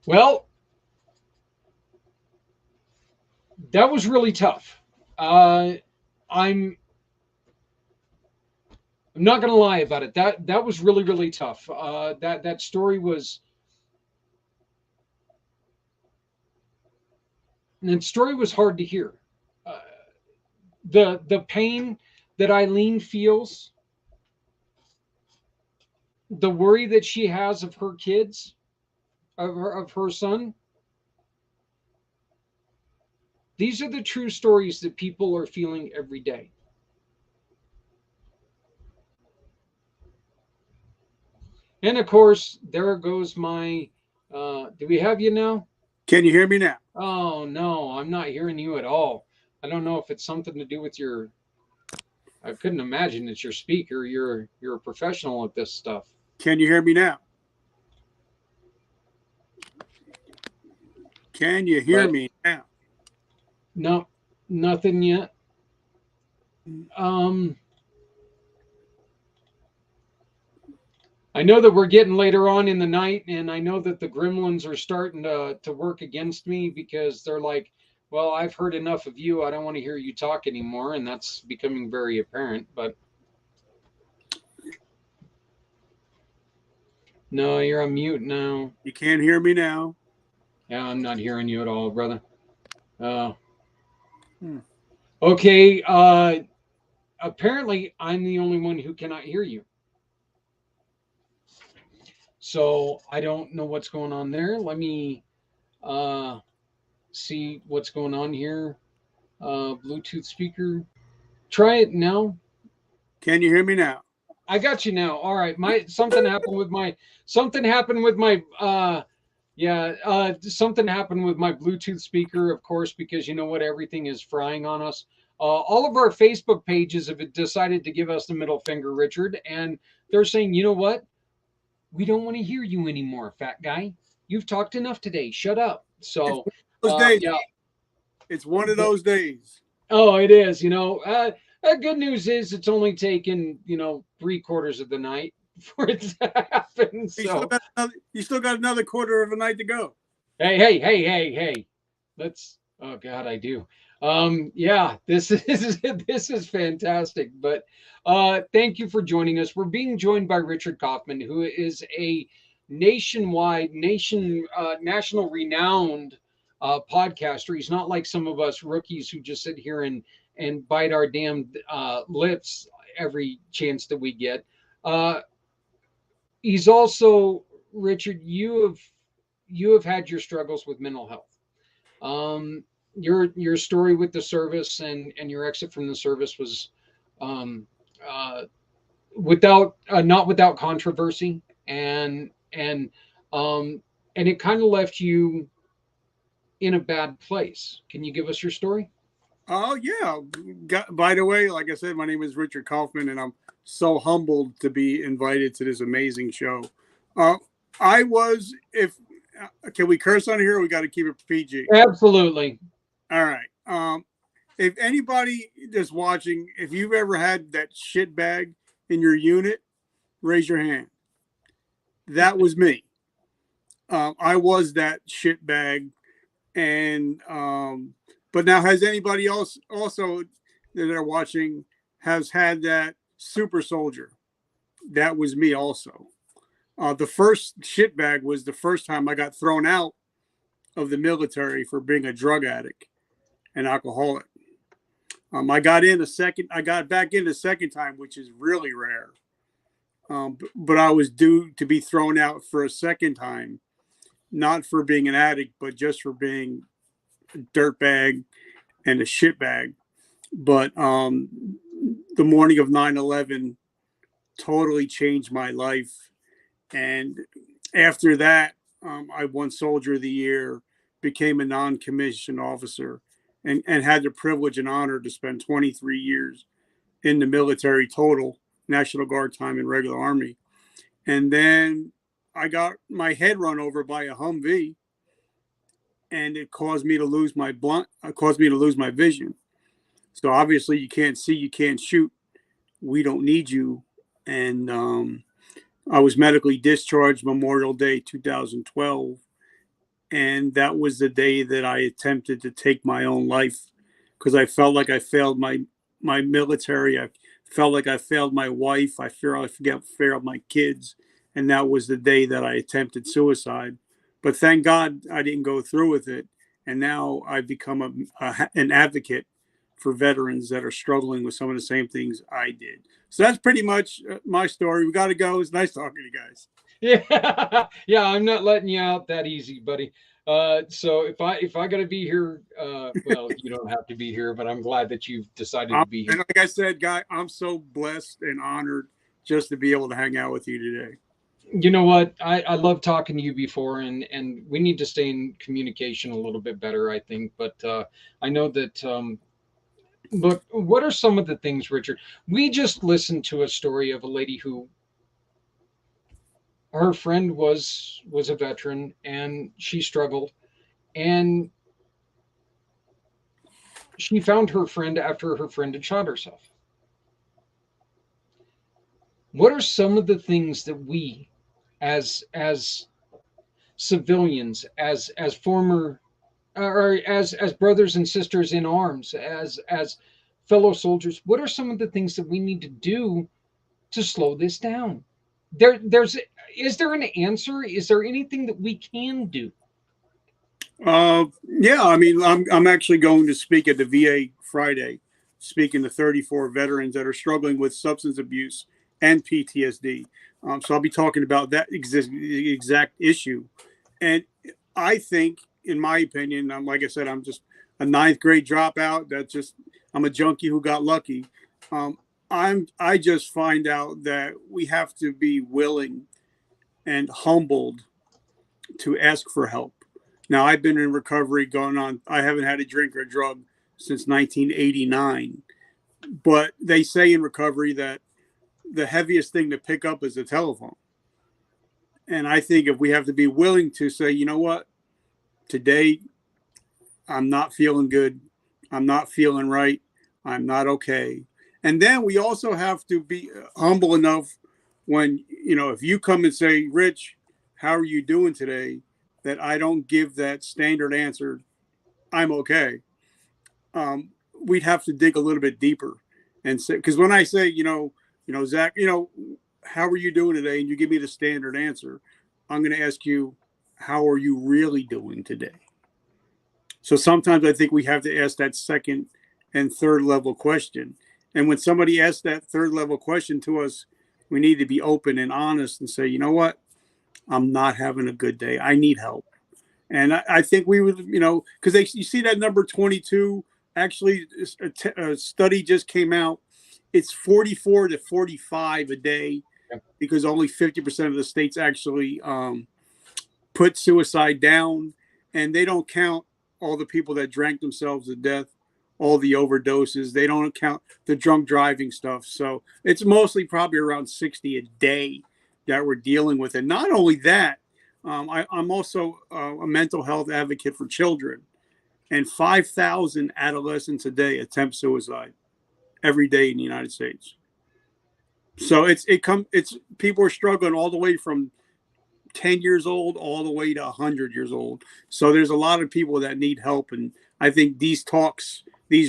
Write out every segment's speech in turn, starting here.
Well, that was really tough. Uh, I'm I'm not gonna lie about it. That was really tough. That story was that story was hard to hear. Uh, the pain that Eileen feels, the worry that she has of her kids, of her son. These are the true stories that people are feeling every day. And of course, there goes my. Do we have you now? Can you hear me now? Oh no, I'm not hearing you at all. I don't know if it's something to do with your. I couldn't imagine it's your speaker. You're a professional at this stuff. Can you hear me now? Can you hear But me now? no, nothing yet. Um, I know that we're getting later on in the night, and I know that the gremlins are starting to work against me because they're like, "Well, I've heard enough of you. I don't want to hear you talk anymore," and that's becoming very apparent. But no, you're on mute now. You can't hear me now. Yeah, I'm not hearing you at all, brother. Uh, Hmm. okay. Apparently, I'm the only one who cannot hear you. So I don't know what's going on there. Let me uh, see what's going on here. Bluetooth speaker. Try it now. Can you hear me now? I got you now. All right. My something happened with my yeah, something happened with my Bluetooth speaker, of course, because you know what, everything is frying on us. All of our Facebook pages have decided to give us the middle finger, Richard, and they're saying, you know what, we don't want to hear you anymore, fat guy. You've talked enough today. Shut up. It's So, one of those days. yeah, It's one of but those days. oh, it is. Good news is it's only taken 3/4 of the night for it to happen. So You still got another quarter of a night to go. hey. Let's. Oh God, I do. Yeah, this is this is fantastic. But thank you for joining us. We're being joined by Richard Kaufman, who is a national renowned podcaster. He's not like some of us rookies who just sit here and bite our damn lips every chance that we get. Uh, he's also Richard. You have had your struggles with mental health. Um, your story with the service and your exit from the service was um, uh, without not without controversy um, and it kind of left you in a bad place. Can you give us your story? Oh yeah. By the way, like I said, my name is Richard Kaufman, and I'm so humbled to be invited to this amazing show. Uh, I was if Can we curse on here? Or we got to keep it PG. Absolutely. All right. If anybody that's watching, if you've ever had that shit bag in your unit, raise your hand. That was me. I was that shit bag, and but now has anybody else also that are watching has had that super soldier? That was me also. The first shit bag was the first time I got thrown out of the military for being a drug addict and alcoholic. I got in a second. I got back in the second time, which is really rare. But I was due to be thrown out for a second time, not for being an addict, but just for being a dirtbag and a shitbag. But the morning of 9/11 totally changed my life. And after that, I won Soldier of the Year, became a non commissioned officer, and had the privilege and honor to spend 23 years in the military total, National Guard time and regular Army. And then I got my head run over by a Humvee, and it caused me to lose my caused me to lose my vision. So obviously, you can't see, you can't shoot. We don't need you. And I was medically discharged Memorial Day 2012, And that was the day that I attempted to take my own life because I felt like I failed my military. I felt like I failed my wife. Failed my kids, and that was the day that I attempted suicide. But thank God I didn't go through with it, and now I've become an advocate for veterans that are struggling with some of the same things I did. So that's pretty much my story. We got to go. It's nice talking to you guys. Yeah, yeah, I'm not letting you out that easy, buddy. So if I gotta be here, well, you don't have to be here, but I'm glad that you've decided to be And here. like I said, Guy, I'm so blessed and honored just to be able to hang out with you today. You know what? I love talking to you before, and we need to stay in communication a little bit better, I think. But I know that. Look, what are some of the things, Richard? We just listened to a story of a lady who her friend was a veteran and she struggled, and she found her friend after her friend had shot herself. What are some of the things that we, as civilians, as former or as brothers and sisters in arms, as fellow soldiers, what are some of the things that we need to do to slow this down? There's is there an answer? Is there anything that we can do? Yeah, I mean, I'm actually going to speak at the VA Friday, speaking to 34 veterans that are struggling with substance abuse and PTSD. So I'll be talking about that exact issue. And I think, in my opinion, like I said, I'm just a ninth grade dropout. I'm a junkie who got lucky. Um, I just find out that we have to be willing and humbled to ask for help. Now, I've been in recovery going on, I haven't had a drink or a drug since 1989. But they say in recovery that the heaviest thing to pick up is the telephone. And I think if we have to be willing to say, you know what, today I'm not feeling good, I'm not feeling right, I'm not okay. And then we also have to be humble enough when, if you come and say, Rich, how are you doing today? That I don't give that standard answer, I'm okay. We'd have to dig a little bit deeper and say, because when I say, Zach, how are you doing today? And you give me the standard answer, I'm going to ask you, how are you really doing today? So sometimes I think we have to ask that second and third level question. And when somebody asks that third level question to us, we need to be open and honest and say, you know what? I'm not having a good day. I need help. And I think we would, because you see that number 22, actually, a study just came out. It's 44 to 45 a day because only 50% of the states actually put suicide down. And they don't count all the people that drank themselves to death, all the overdoses. They don't count the drunk driving stuff. So it's mostly probably around 60 a day that we're dealing with. And not only that, I'm also a mental health advocate for children, and 5,000 adolescents a day attempt suicide every day in the United States. So it's people are struggling all the way from 10 years old all the way to 100 years old. So there's a lot of people that need help, and I think these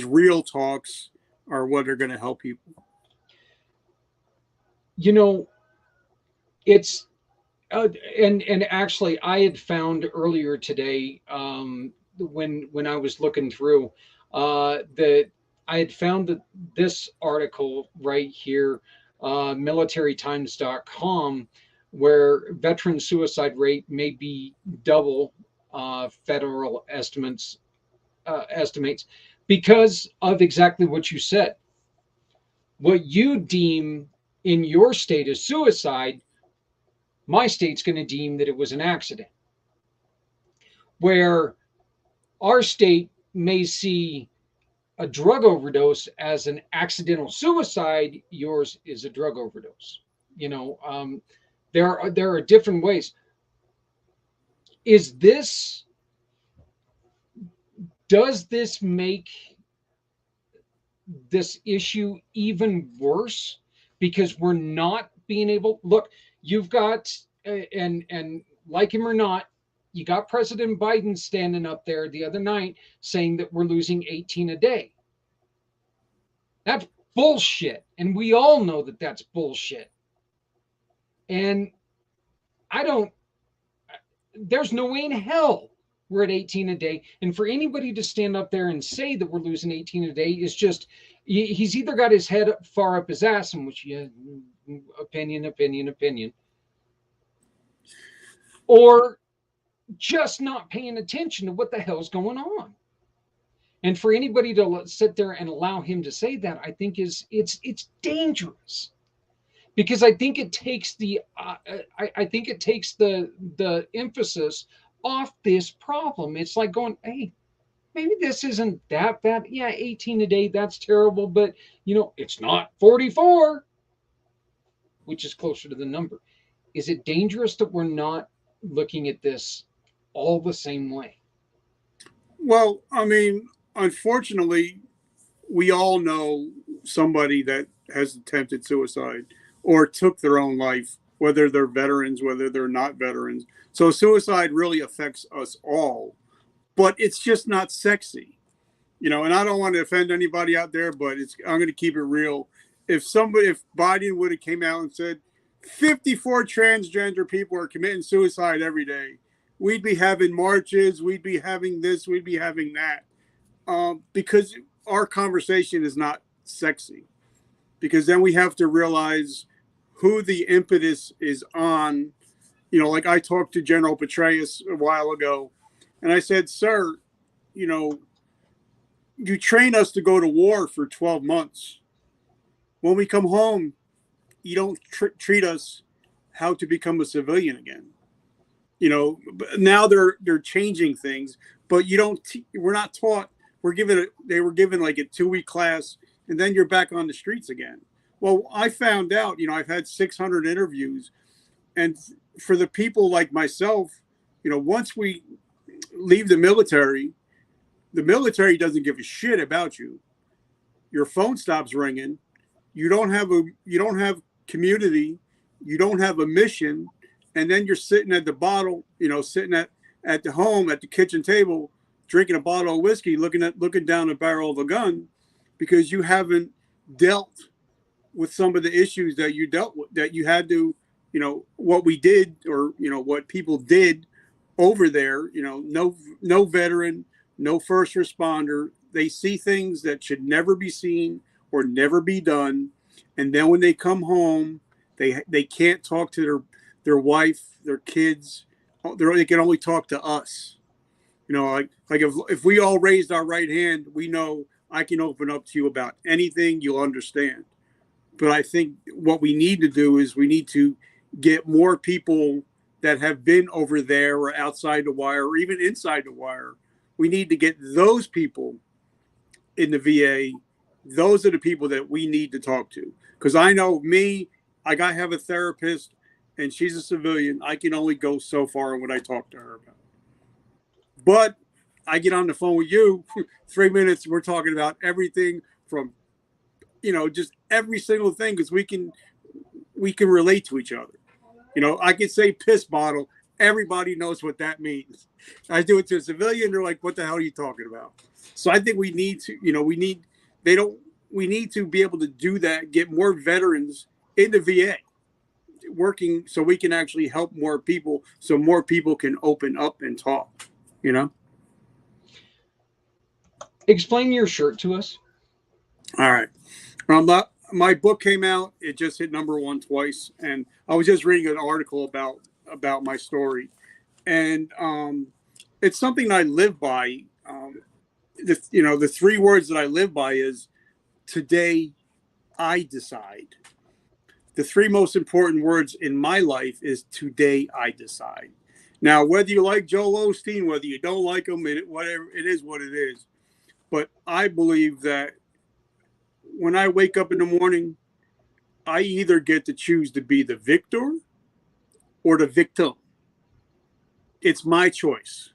real talks, are what are going to help people. You know, it's Uh, and actually, I had found earlier today, when I was looking through, that I had found that this article right here, militarytimes.com, where veteran suicide rate may be double federal estimates because of exactly what you said. What you deem in your state as suicide, my state's going to deem that it was an accident. Where our state may see a drug overdose as an accidental suicide, yours is a drug overdose. You know, there are different ways. Is this does this make this issue even worse because we're not being able look? You've got and like him or not, You got President Biden standing up there the other night saying that we're losing 18 a day. That's bullshit. And we all know that that's bullshit. And I don't, there's no way in hell we're at 18 a day. And for anybody to stand up there and say that we're losing 18 a day is just, he's either got his head far up his ass, in which, yeah, opinion, or just not paying attention to what the hell's going on. And for anybody to sit there and allow him to say that, I think it's dangerous, because I think it takes the emphasis off this problem. It's like going, hey, maybe this isn't that bad. Yeah, 18 a day, that's terrible, but it's not 44, which is closer to the number. Is it dangerous that we're not looking at this all the same way? Well, I mean, unfortunately, we all know somebody that has attempted suicide or took their own life, whether they're veterans, whether they're not veterans. So suicide really affects us all, but it's just not sexy, and I don't want to offend anybody out there, but I'm going to keep it real. If Biden would have came out and said 54 transgender people are committing suicide every day, we'd be having marches, we'd be having this, we'd be having that, because our conversation is not sexy. Because then we have to realize who the impetus is on. Like I talked to General Petraeus a while ago, and I said, sir, you train us to go to war for 12 months. When we come home, you don't treat us how to become a civilian again. Now they're changing things, but we're not taught. They were given like a 2-week class, and then you're back on the streets again. Well, I found out, I've had 600 interviews, and for the people like myself, once we leave the military doesn't give a shit about you. Your phone stops ringing. You don't have community. You don't have a mission. And then you're sitting at the bottle, sitting at the home at the kitchen table, drinking a bottle of whiskey, looking down a barrel of a gun, because you haven't dealt with some of the issues that you dealt with, that you had to, what we did, or, what people did over there, no veteran, no first responder. They see things that should never be seen or never be done. And then when they come home, they can't talk to their wife, their kids. They can only talk to us. Like if we all raised our right hand, we know I can open up to you about anything, you'll understand. But I think what we need to do is we need to get more people that have been over there or outside the wire or even inside the wire. We need to get those people in the VA. Those are the people that we need to talk to. Because I know me, I have a therapist, and she's a civilian. I can only go so far in what I talk to her about. But I get on the phone with you, 3 minutes, we're talking about everything from, just every single thing, because we can relate to each other. I could say piss bottle. Everybody knows what that means. I do it to a civilian. They're like, what the hell are you talking about? So I think we need to, we need to be able to do that, get more veterans in the VA working so we can actually help more people, so more people can open up and talk, Explain your shirt to us. All right. My book came out. It just hit #1 twice. And I was just reading an article about my story. And it's something I live by. The 3 words that I live by is, today I decide. The 3 most important words in my life is, today I decide. Now, whether you like Joel Osteen, whether you don't like him, whatever, it is what it is. But I believe that when I wake up in the morning, I either get to choose to be the victor or the victim. It's my choice.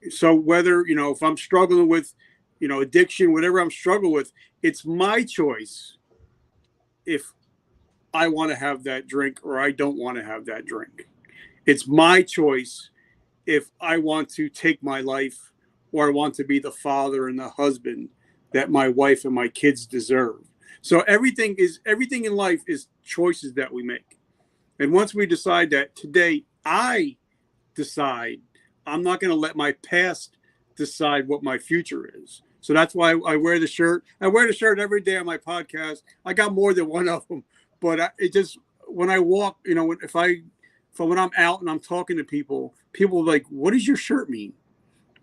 So whether, if I'm struggling with, addiction, whatever I'm struggling with, it's my choice if I want to have that drink or I don't want to have that drink. It's my choice if I want to take my life or I want to be the father and the husband that my wife and my kids deserve. So everything in life is choices that we make. And once we decide that today I decide I'm not going to let my past decide what my future is. So that's why I wear the shirt. I wear the shirt every day on my podcast. I got more than one of them, but it just when I walk, when I'm out and I'm talking to people, people are like, "What does your shirt mean?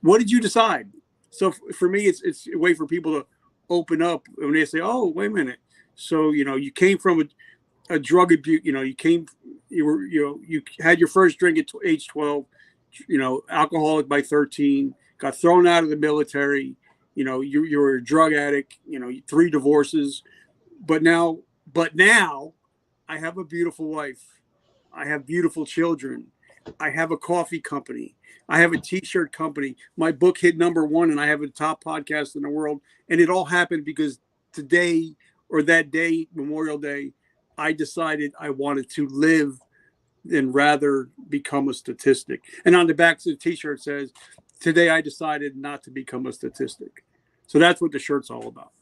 What did you decide?" So for me, it's a way for people to open up when they say, "Oh, wait a minute." So you came from a drug abuse. You had your first drink at age 12. Alcoholic by 13. Got thrown out of the military. You were a drug addict. 3 divorces, but now I have a beautiful wife. I have beautiful children. I have a coffee company. I have a t-shirt company. My book hit #1 and I have a top podcast in the world. And it all happened because today or that day, Memorial Day, I decided I wanted to live and rather become a statistic. And on the back of the t-shirt says, today I decided not to become a statistic. So that's what the shirt's all about.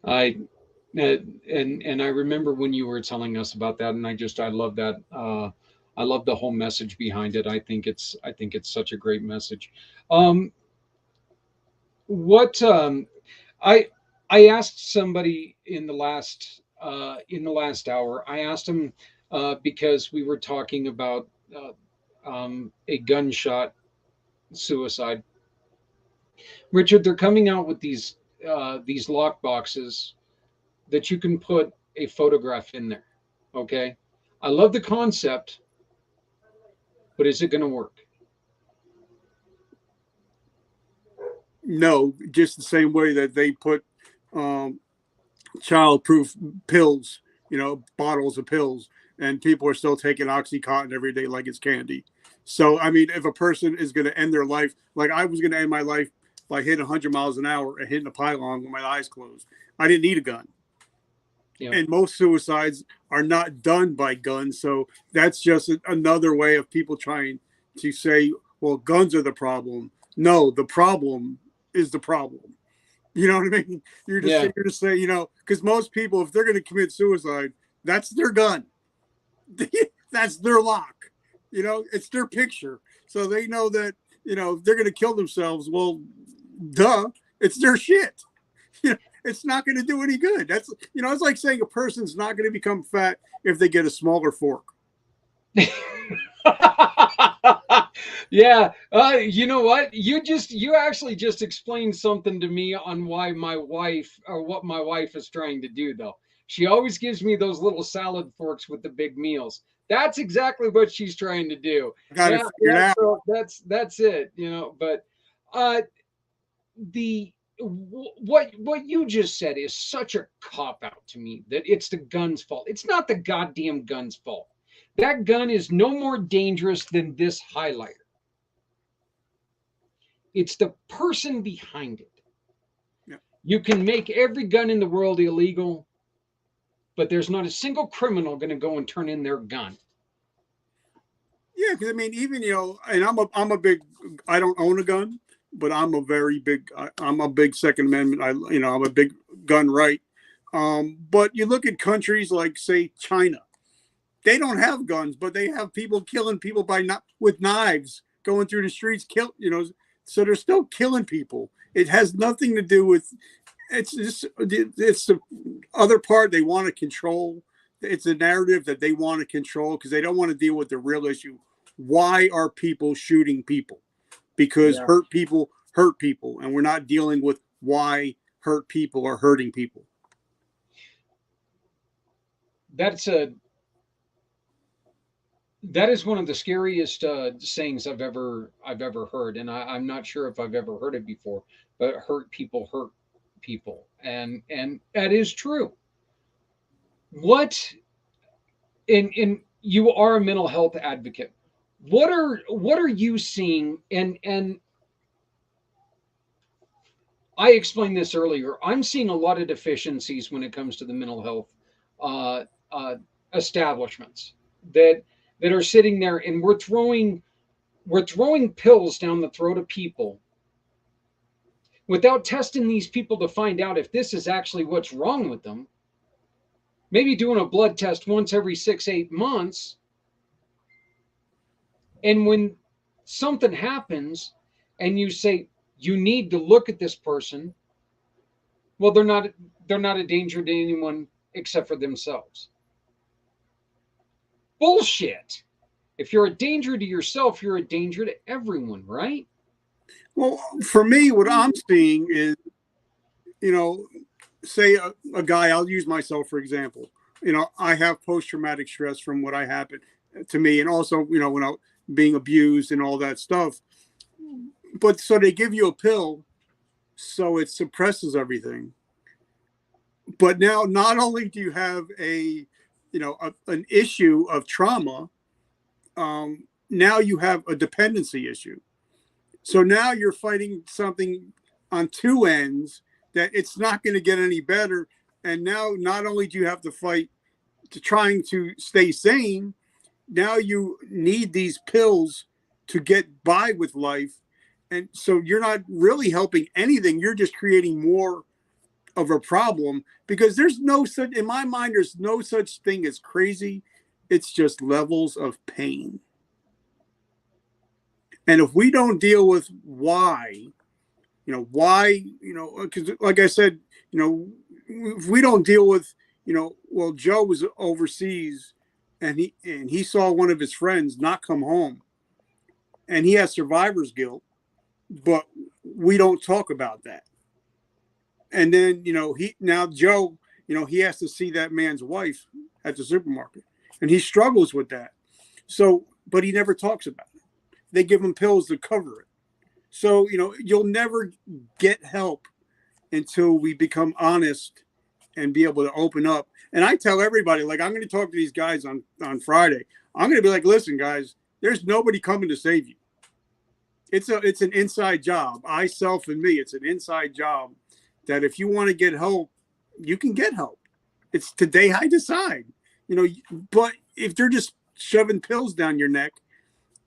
I and I remember when you were telling us about that, and I love that. I love the whole message behind it. I think it's such a great message. Um, what I asked somebody in the last hour. I asked him because we were talking about a gunshot suicide. Richard, they're coming out with these lock boxes that you can put a photograph in there. Okay, I love the concept, but is it going to work? No, just the same way that they put um, child-proof pills, bottles of pills, and people are still taking OxyContin every day like it's candy. So, I mean, if a person is going to end their life, like I was going to end my life by hitting 100 miles an hour and hitting a pylon with my eyes closed, I didn't need a gun. Yeah, And most suicides are not done by guns. So that's just another way of people trying to say, well, guns are the problem. No, the problem is the problem. You know what I mean? You're just yeah, here to say, because most people, if they're going to commit suicide, that's their gun. That's their lock. It's their picture. So they know that, if they're going to kill themselves, well, duh, it's their shit. It's not going to do any good. It's like saying a person's not going to become fat if they get a smaller fork. yeah. You know what? You actually just explained something to me on why my wife or what my wife is trying to do. Though she always gives me those little salad forks with the big meals. That's exactly what she's trying to do. I got Yeah, it figured yeah. out. So that's it. But uh, the what you just said is such a cop out to me that it's the gun's fault. It's not the goddamn gun's fault. That gun is no more dangerous than this highlighter. It's the person behind it. Yeah. You can make every gun in the world illegal, but there's not a single criminal going to go and turn in their gun. Yeah, because I mean, even and I'm a big. I don't own a gun, but I'm a very big. I'm a big Second Amendment. I'm a big gun right. But you look at countries like, say, China. They don't have guns, but they have people killing people by not with knives going through the streets. So they're still killing people. It has nothing to do with. It's the other part they want to control. It's a narrative that they want to control because they don't want to deal with the real issue. Why are people shooting people? Because Yeah. hurt people, and we're not dealing with why hurt people are hurting people. That's a that is one of the scariest sayings I've ever heard, and I'm not sure if I've ever heard it before. But hurt people, and that is true. What in you are a mental health advocate. What are you seeing? And I explained this earlier. I'm seeing a lot of deficiencies when it comes to the mental health uh, uh, establishments that that are sitting there, and we're throwing. we're throwing pills down the throat of people without testing these people to find out if this is actually what's wrong with them. Maybe doing a blood test once every 6, 8 months. And when something happens and you say you need to look at this person, well, they're not a danger to anyone except for themselves. Bullshit. If you're a danger to yourself, you're a danger to everyone, right? Well, for me, what I'm seeing is, say a guy, I'll use myself for example. I have post traumatic stress from what I happened to me, and also, when I being abused and all that stuff. But so they give you a pill, so it suppresses everything. But now, not only do you have an issue of trauma, now you have a dependency issue. So now you're fighting something on two ends that it's not going to get any better. And now not only do you have to fight to trying to stay sane, now you need these pills to get by with life. And so you're not really helping anything. You're just creating more of a problem, because there's no such, in my mind, there's no such thing as crazy. It's just levels of pain. And if we don't deal with why, because like I said, if we don't deal with, well, Joe was overseas and he saw one of his friends not come home, and he has survivor's guilt, but we don't talk about that. And then, Joe, he has to see that man's wife at the supermarket, and he struggles with that. So, but he never talks about it. They give him pills to cover it. So, you'll never get help until we become honest and be able to open up. And I tell everybody, like, I'm going to talk to these guys on Friday. I'm going to be like, listen, guys, there's nobody coming to save you. It's an inside job. Self and me, it's an inside job that if you want to get help, you can get help. It's today I decide, but if they're just shoving pills down your neck,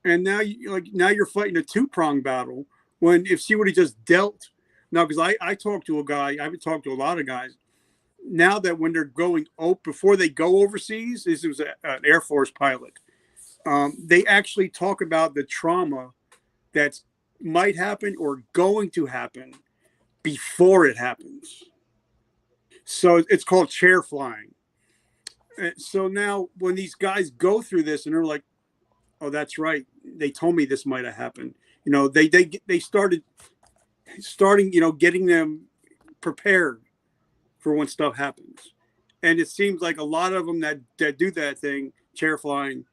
and now you're fighting a two-pronged battle, when if she would have just dealt. Now, because I talked to a guy, I've talked to a lot of guys now, that when they're going before they go overseas, this was an Air Force pilot. They actually talk about the trauma that might happen or going to happen before it happens. So it's called chair flying. So now when these guys go through this and they're like, oh, that's right, they told me this might have happened. They starting, getting them prepared for when stuff happens. And it seems like a lot of them that do that thing, chair flying,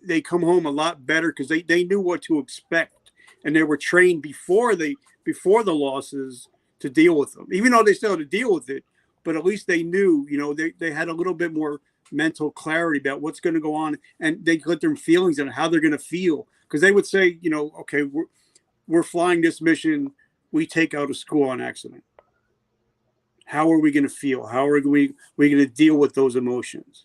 they come home a lot better because they knew what to expect, and they were trained before the losses to deal with them. Even though they still had to deal with it, but at least they knew, they had a little bit more mental clarity about what's going to go on, and they let their feelings and how they're going to feel. Because they would say, okay, we're flying this mission, we take out a school on accident. How are we going to feel? How are we going to deal with those emotions?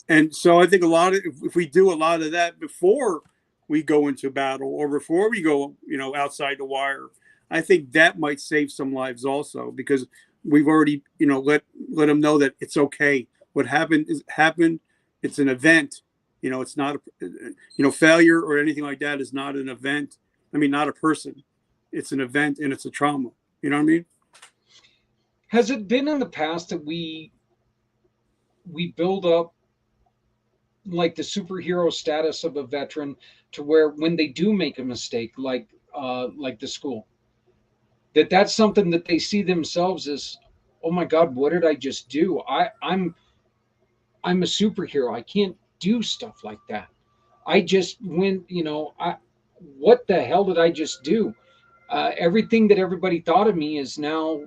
And so I think if we do a lot of that before we go into battle, or before we go, outside the wire, I think that might save some lives also, because we've already, let them know that it's okay. What happened is happened. It's an event. It's not failure or anything like that is not an event. I mean, not a person. It's an event, and it's a trauma. You know what I mean? Has it been in the past that we build up like the superhero status of a veteran to where when they do make a mistake, like the school, that's something that they see themselves as, oh my God, what did I just do? I'm a superhero. I can't do stuff like that. I just went, what the hell did I just do? Everything that everybody thought of me is now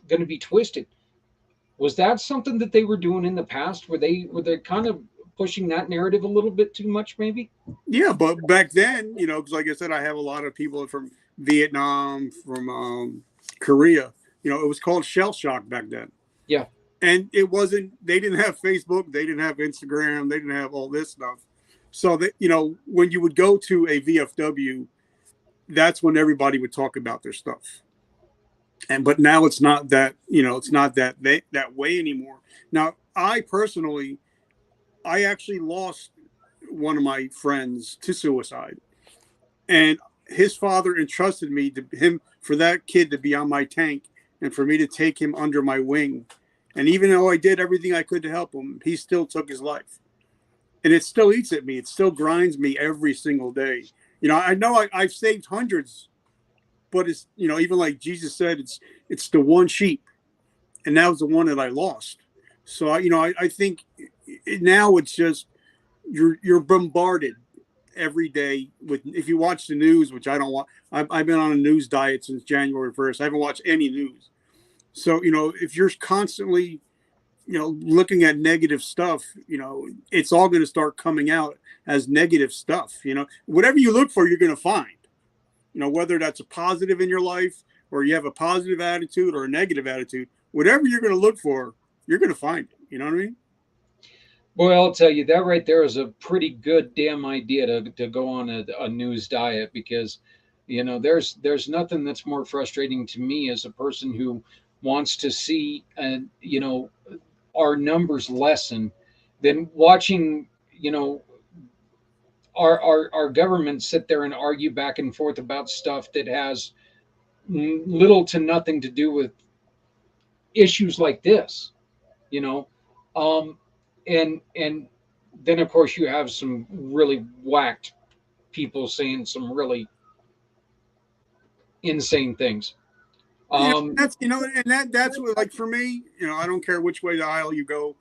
going to be twisted. Was that something that they were doing in the past? Were they kind of pushing that narrative a little bit too much, maybe? Yeah, but back then, because like I said, I have a lot of people from Vietnam, from Korea. It was called shell shock back then. Yeah. And it wasn't. They didn't have Facebook. They didn't have Instagram. They didn't have all this stuff. So that, when you would go to a VFW, that's when everybody would talk about their stuff. But now it's not that, it's not that way anymore. Now, I personally, I actually lost one of my friends to suicide, and his father entrusted me to him for that kid to be on my tank and for me to take him under my wing. And even though I did everything I could to help him, he still took his life. And it still eats at me. It still grinds me every single day. I know I've saved hundreds, but it's, even like Jesus said, it's the one sheep, and that was the one that I lost. So I think now it's just you're bombarded every day with, if you watch the news, which I don't want. I've been on a news diet since January 1st. I haven't watched any news. So if you're constantly looking at negative stuff, it's all going to start coming out as negative stuff. Whatever you look for, you're going to find. Whether that's a positive in your life or you have a positive attitude or a negative attitude, whatever you're going to look for, you're going to find it. You know what I mean? Boy, I'll tell you that right there is a pretty good damn idea to go on a news diet, because there's nothing that's more frustrating to me as a person who wants to see our numbers lessen than watching our government sit there and argue back and forth about stuff that has little to nothing to do with issues like this, you know. Um, and then of course you have some really whacked people saying some really insane things. Um, And that's what, like, for me, I don't care which way the aisle you go.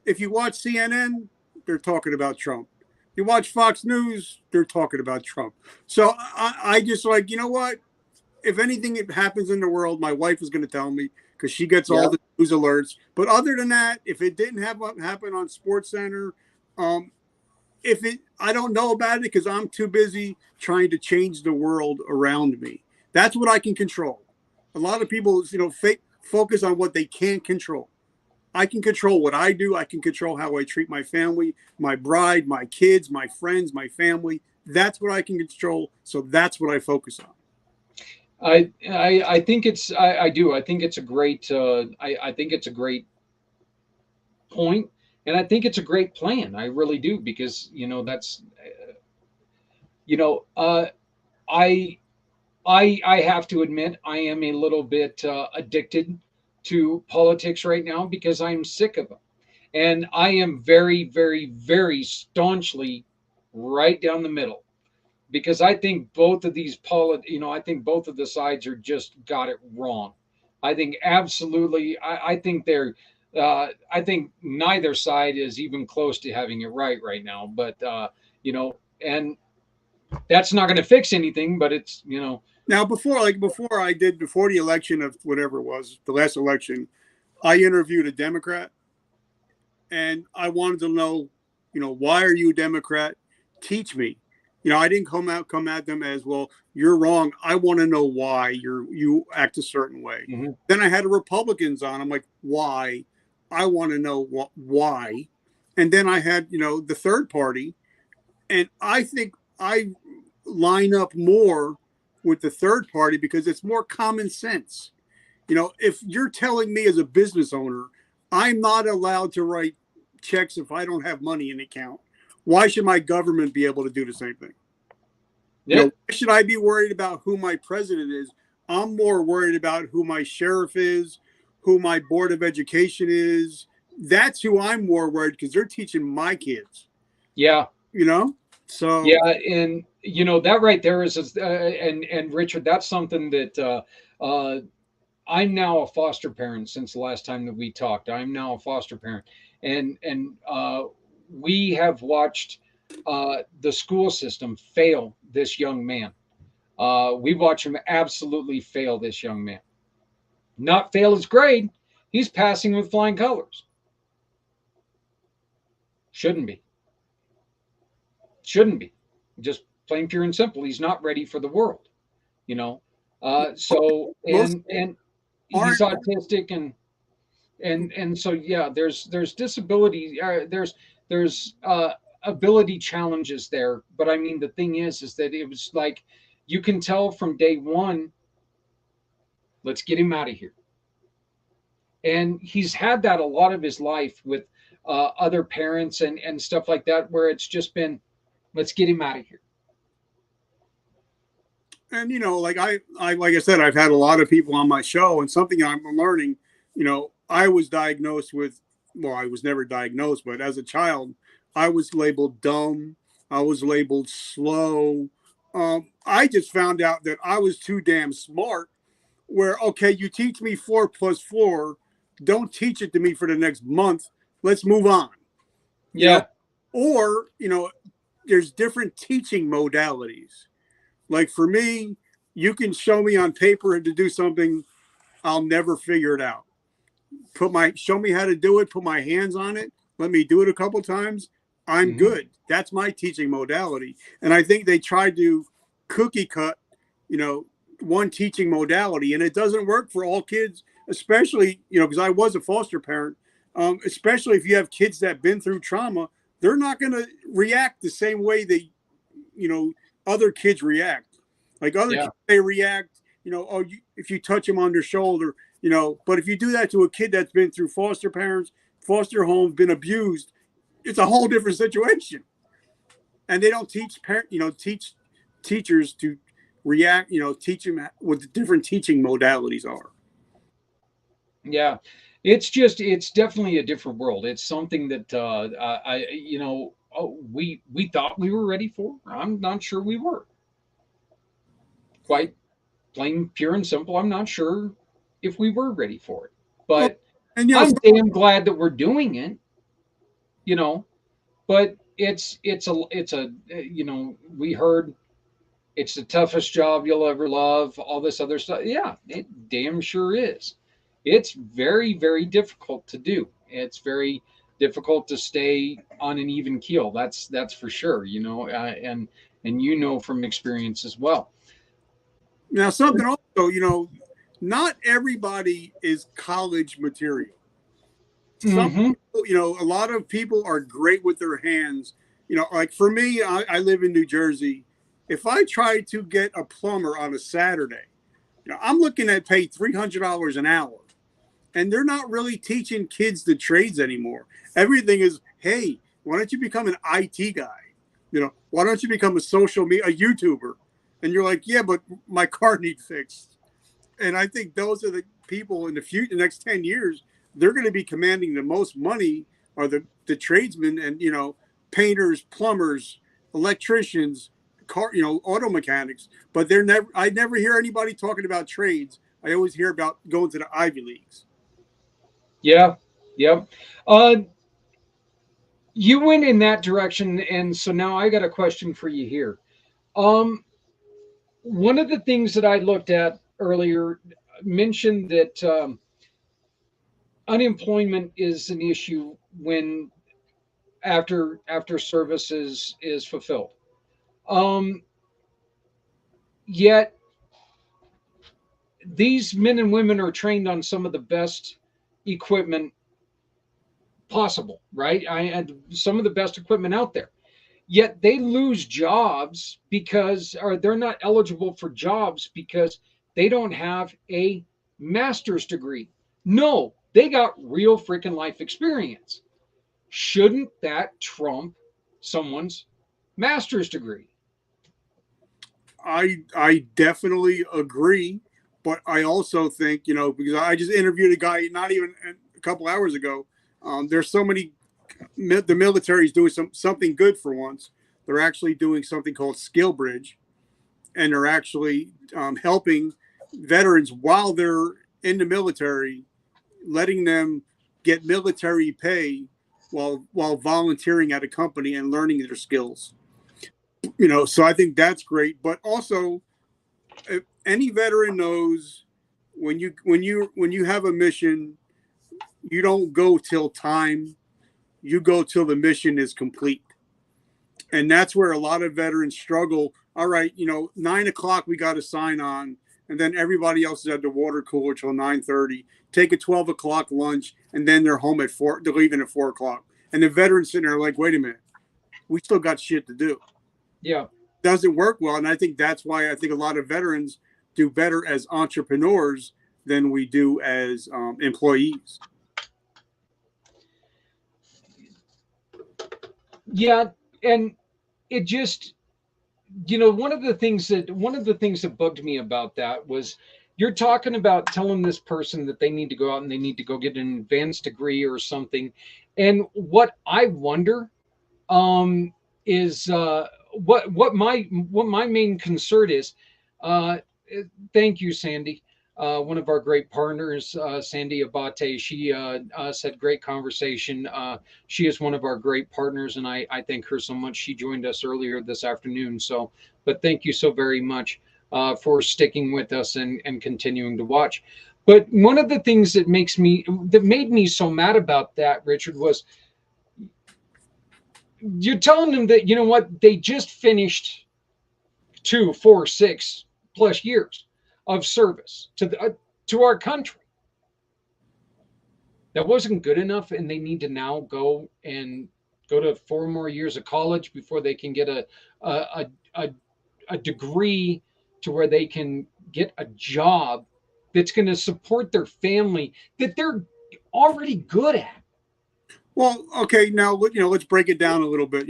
If you watch CNN, they're talking about Trump. You watch Fox News, they're talking about Trump. So I just, like, you know what? If anything happens in the world, my wife is going to tell me because she gets all yeah, the news alerts. But other than that, if it didn't happen on Sports Center, um, I don't know about it because I'm too busy trying to change the world around me. That's what I can control. A lot of people, focus on what they can't control. I can control what I do. I can control how I treat my family, my bride, my kids, my friends, my family. That's what I can control. So that's what I focus on. I think I do. I think it's a great I think it's a great point, and I think it's a great plan. I really do, because that's you know I I have to admit I am a little bit addicted to politics right now because I'm sick of them, and I am very, very, very staunchly right down the middle, because I think both of these I think both of the sides are just got it wrong. I think absolutely. I think they're. I think neither side is even close to having it right now. But and that's not going to fix anything. But it's Now, before the election of whatever it was, the last election, I interviewed a Democrat, and I wanted to know, why are you a Democrat? Teach me. I didn't come at them as, well, you're wrong. I want to know why you act a certain way. Mhm. Then I had Republicans on. I'm like, why? I want to know why. And then I had, the third party, and I think I line up more with the third party because it's more common sense. If you're telling me as a business owner, I'm not allowed to write checks if I don't have money in the account, why should my government be able to do the same thing? Yeah. Why should I be worried about who my president is? I'm more worried about who my sheriff is, who my board of education is. That's who I'm more worried, because they're teaching my kids, Yeah. you know? So, Yeah, and that right there is, and Richard, that's something that I'm now a foster parent since the last time that we talked. I'm now a foster parent, and we have watched the school system fail this young man. We watch him absolutely fail this young man. Not fail his grade. He's passing with flying colors. Shouldn't be. Shouldn't be. Just plain pure and simple. He's not ready for the world. You know. So most and he's aren't. autistic, and so yeah, there's disability. There's ability challenges there, but I mean the thing is that it was like you can tell from day one, let's get him out of here. And he's had that a lot of his life with other parents and stuff like that, where it's just been, let's get him out of here. And like like I said, I've had a lot of people on my show, and something I'm learning. I was diagnosed with, well, I was never diagnosed, but as a child, I was labeled dumb. I was labeled slow. I just found out that I was too damn smart. Where, okay, you teach me 4 plus 4, don't teach it to me for the next month. Let's move on. You know, Yeah. or there's different teaching modalities. Like for me, you can show me on paper to do something, I'll never figure it out. Show me how to do it, put my hands on it, let me do it a couple times. I'm Hmm. good. That's my teaching modality. And I think they tried to cookie cut, you know, one teaching modality, and it doesn't work for all kids, especially, because I was a foster parent. Especially if you have kids that have been through trauma, they're not going to react the same way that you know other kids react. Like other Yeah. kids, they react, if you touch them on their shoulder, but if you do that to a kid that's been through foster parents, foster homes, been abused, it's a whole different situation. And they don't teach teach teachers to react, teach them what the different teaching modalities are. Yeah. It's definitely a different world. It's something that we thought we were ready for. I'm not sure we were. Quite plain, pure and simple. I'm not sure if we were ready for it. Well, But and I'm damn glad that we're doing it, you know. But we heard it's the toughest job you'll ever love, all this other stuff. Yeah, it damn sure is. It's very, very difficult to do. It's very difficult to stay on an even keel. That's for sure, and from experience as well. now something also, not everybody is college material. Some Hmm. people, a lot of people are great with their hands. Like for me, I live in New Jersey. If I try to get a plumber on a Saturday, I'm looking at pay $300 an hour, and they're not really teaching kids the trades anymore. Everything is, hey, why don't you become an IT guy? Why don't you become a social media, a YouTuber? And you're like, yeah, but my car needs fixed. And I think those are the people in the future, the next 10 years, they're going to be commanding the most money, are the tradesmen and, painters, plumbers, electricians, auto mechanics. But I never hear anybody talking about trades. I always hear about going to the Ivy Leagues. Yeah, yep. Uh, you went in that direction, and so now I got a question for you here. Um, One of the things that I looked at earlier mentioned that unemployment is an issue when after service is fulfilled. Um, Yet these men and women are trained on some of the best equipment possible, right? I had some of the best equipment out there. Yet they lose jobs because, or they're not eligible for jobs because they don't have a master's degree. No, they got real freaking life experience. Shouldn't that trump someone's master's degree? I definitely agree, but I also think, because I just interviewed a guy not even a couple hours ago. There's so many, the military is doing something good for once. They're actually doing something called Skill Bridge, and they're actually helping veterans while they're in the military, letting them get military pay while volunteering at a company and learning their skills. So I think that's great. But also, if any veteran knows, when you have a mission, you don't go till time, you go till the mission is complete. And that's where a lot of veterans struggle. All right, 9 o'clock we got to sign on, and then everybody else is at the water cooler till 9:30. Take a 12 o'clock lunch, and then they're home at 4. They're leaving at 4 o'clock, and the veterans sitting there like, wait a minute, we still got shit to do. Yeah. Doesn't work well. And I think that's why I think a lot of veterans do better as entrepreneurs than we do as employees. Yeah. And it just, one of the things that bugged me about that was you're talking about telling this person that they need to go out and they need to go get an advanced degree or something. And what I wonder um, is what my main concern is. Uh, Thank you, Sandy. One of our great partners, Sandy Abate, she said, great conversation. She is one of our great partners, and I thank her so much. She joined us earlier this afternoon. So, but thank you so very much for sticking with us and continuing to watch. But one of the things that made me so mad about that, Richard, was you're telling them that, what, they just finished 2, 4, 6+ years of service to our country. That wasn't good enough, and they need to now go to 4 more years of college before they can get a a, a degree to where they can get a job that's going to support their family that they're already good at. Well, okay, now let's break it down a little bit.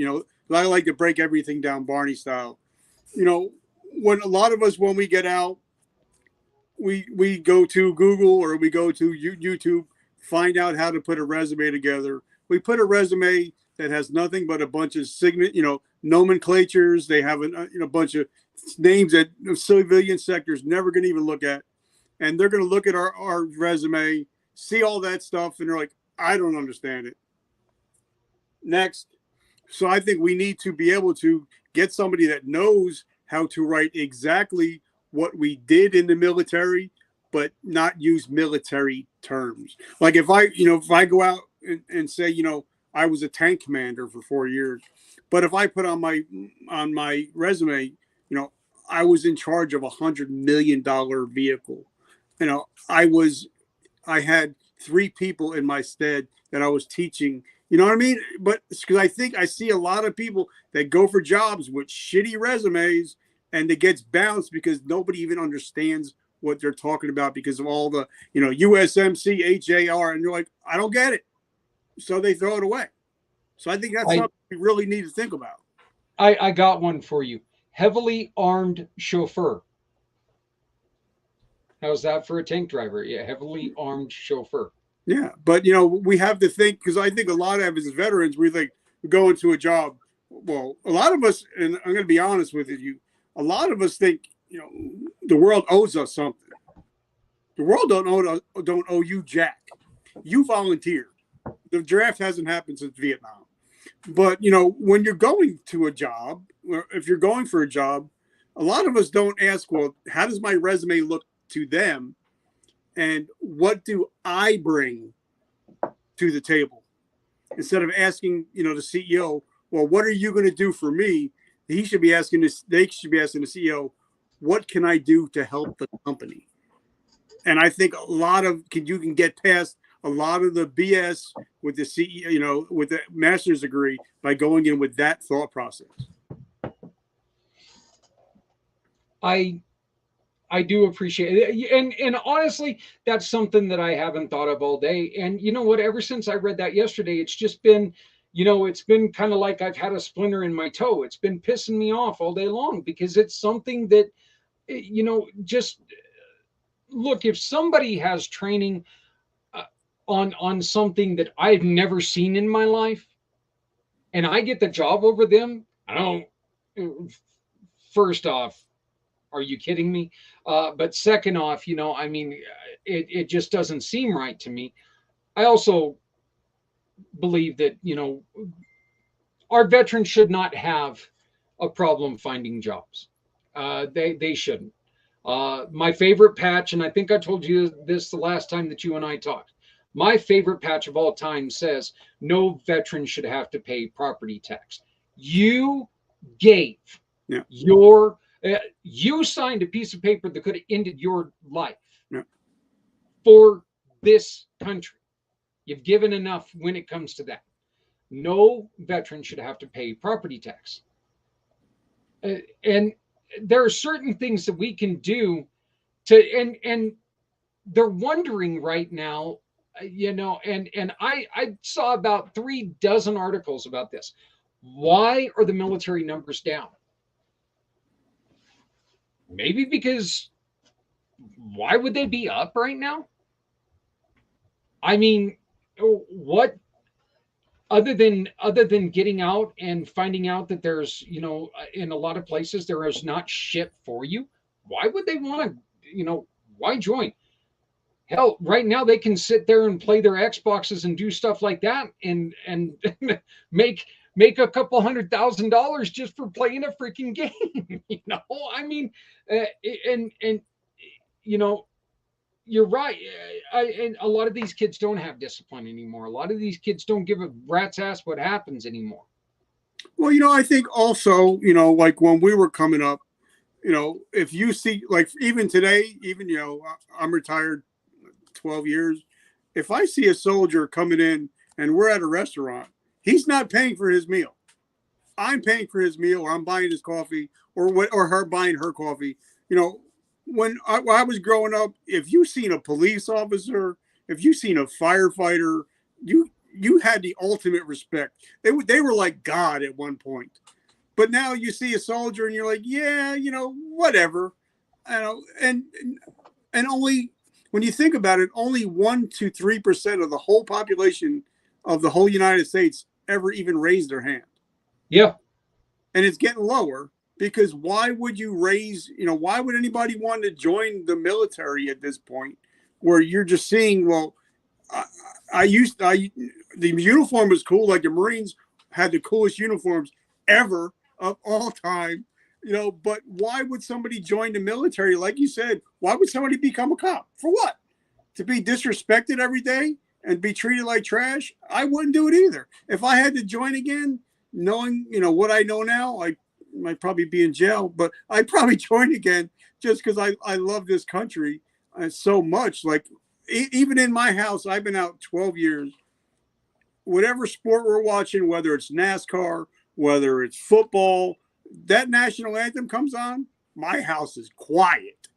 I like to break everything down Barney style. When a lot of us, when we get out, we go to Google or we go to YouTube, find out how to put a resume together. We put a resume that has nothing but a bunch of nomenclatures. They have a bunch of names that civilian sectors never going to even look at, and they're going to look at our resume, see all that stuff, and they're like, I don't understand it. Next. So I think we need to be able to get somebody that knows how to write exactly what we did in the military, but not use military terms. Like if I go out and say, I was a tank commander for 4 years, but if I put on my resume, I was in charge of $100 million vehicle. I had 3 people in my stead that I was teaching. You know what I mean? But because I think I see a lot of people that go for jobs with shitty resumes and it gets bounced because nobody even understands what they're talking about because of all the, USMC, HAR, and you're like, I don't get it. So they throw it away. So I think that's something we really need to think about. I got one for you. Heavily armed chauffeur. How's that for a tank driver? Yeah, heavily armed chauffeur. Yeah, but we have to think, because I think a lot of us as veterans, we think we go into a job. Well, a lot of us, and I'm going to be honest with you, a lot of us think the world owes us something. The world don't owe you jack. You volunteered. The draft hasn't happened since Vietnam. But when you're going to a job, or if you're going for a job, a lot of us don't ask, well, how does my resume look to them? And what do I bring to the table? Instead of asking, the CEO, well, what are you going to do for me? They should be asking the CEO, what can I do to help the company? And I think you can get past a lot of the BS with the CEO, with the master's degree by going in with that thought process. I do appreciate it. And honestly, that's something that I haven't thought of all day. And you know what? Ever since I read that yesterday, it's just been, it's been kind of like I've had a splinter in my toe. It's been pissing me off all day long because it's something that, just look, if somebody has training on something that I've never seen in my life and I get the job over them, I don't, first off, are you kidding me? But second off, it just doesn't seem right to me. I also believe that, our veterans should not have a problem finding jobs. They shouldn't. My favorite patch, and I think I told you this the last time that you and I talked, my favorite patch of all time says no veteran should have to pay property tax. You gave your you signed a piece of paper that could have ended your life for this country. You've given enough when it comes to that. No veteran should have to pay property tax. And there are certain things that we can do to, and they're wondering right now, and I saw about 3 dozen articles about this. Why are the military numbers down? Maybe because why would they be up right now? I mean, what other than getting out and finding out that there's, in a lot of places there is not shit for you. Why would they want to, why join? Hell, right now they can sit there and play their Xboxes and do stuff like that, and make make a couple $100,000 just for playing a freaking game. I mean, and you know, you're right. And a lot of these kids don't have discipline anymore. A lot of these kids don't give a rat's ass what happens anymore. Well, I think also, like when we were coming up, if you see, like even today, even, I'm retired 12 years. If I see a soldier coming in and we're at a restaurant, he's not paying for his meal. I'm paying for his meal, or I'm buying his coffee, or her buying her coffee. When I was growing up, if you seen a police officer, if you seen a firefighter, you had the ultimate respect. They were like God at one point. But now you see a soldier and you're like, yeah, whatever. And only when you think about it, only 1 to 3% of the whole population of the whole United States ever even raised their hand. Yeah. And it's getting lower, because why would you why would anybody want to join the military at this point, where you're just seeing, well, the uniform was cool. Like the Marines had the coolest uniforms ever of all time, but why would somebody join the military? Like you said, why would somebody become a cop? For what? To be disrespected every day and be treated like trash? I wouldn't do it either. If I had to join again, knowing, what I know now, I might probably be in jail, but I'd probably join again just because I love this country so much. Like, even in my house, I've been out 12 years. Whatever sport we're watching, whether it's NASCAR, whether it's football, that national anthem comes on, my house is quiet.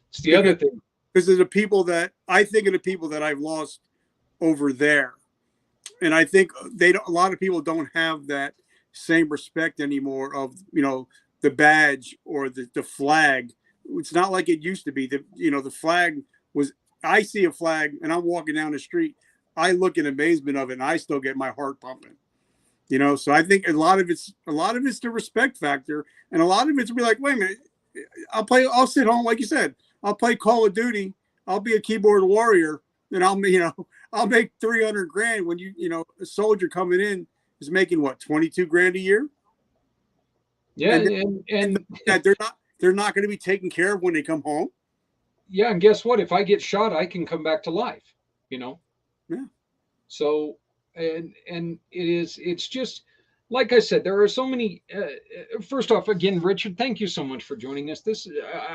It's the other thing. Because of the people that I think of, the people that I've lost over there. And I think a lot of people don't have that same respect anymore of, the badge or the flag. It's not like it used to be. The flag was, I see a flag and I'm walking down the street, I look in amazement of it and I still get my heart pumping. So I think a lot of it's the respect factor, and a lot of it's be like, wait a minute, I'll sit home, like you said, I'll play Call of Duty, I'll be a keyboard warrior, and I'll make 300 grand when a soldier coming in is making what, 22 grand a year. Yeah, and that they're not going to be taken care of when they come home. Yeah, and guess what? If I get shot, I can come back to life. Yeah. So, and it's just like I said, there are so many. First off, again, Richard, thank you so much for joining us.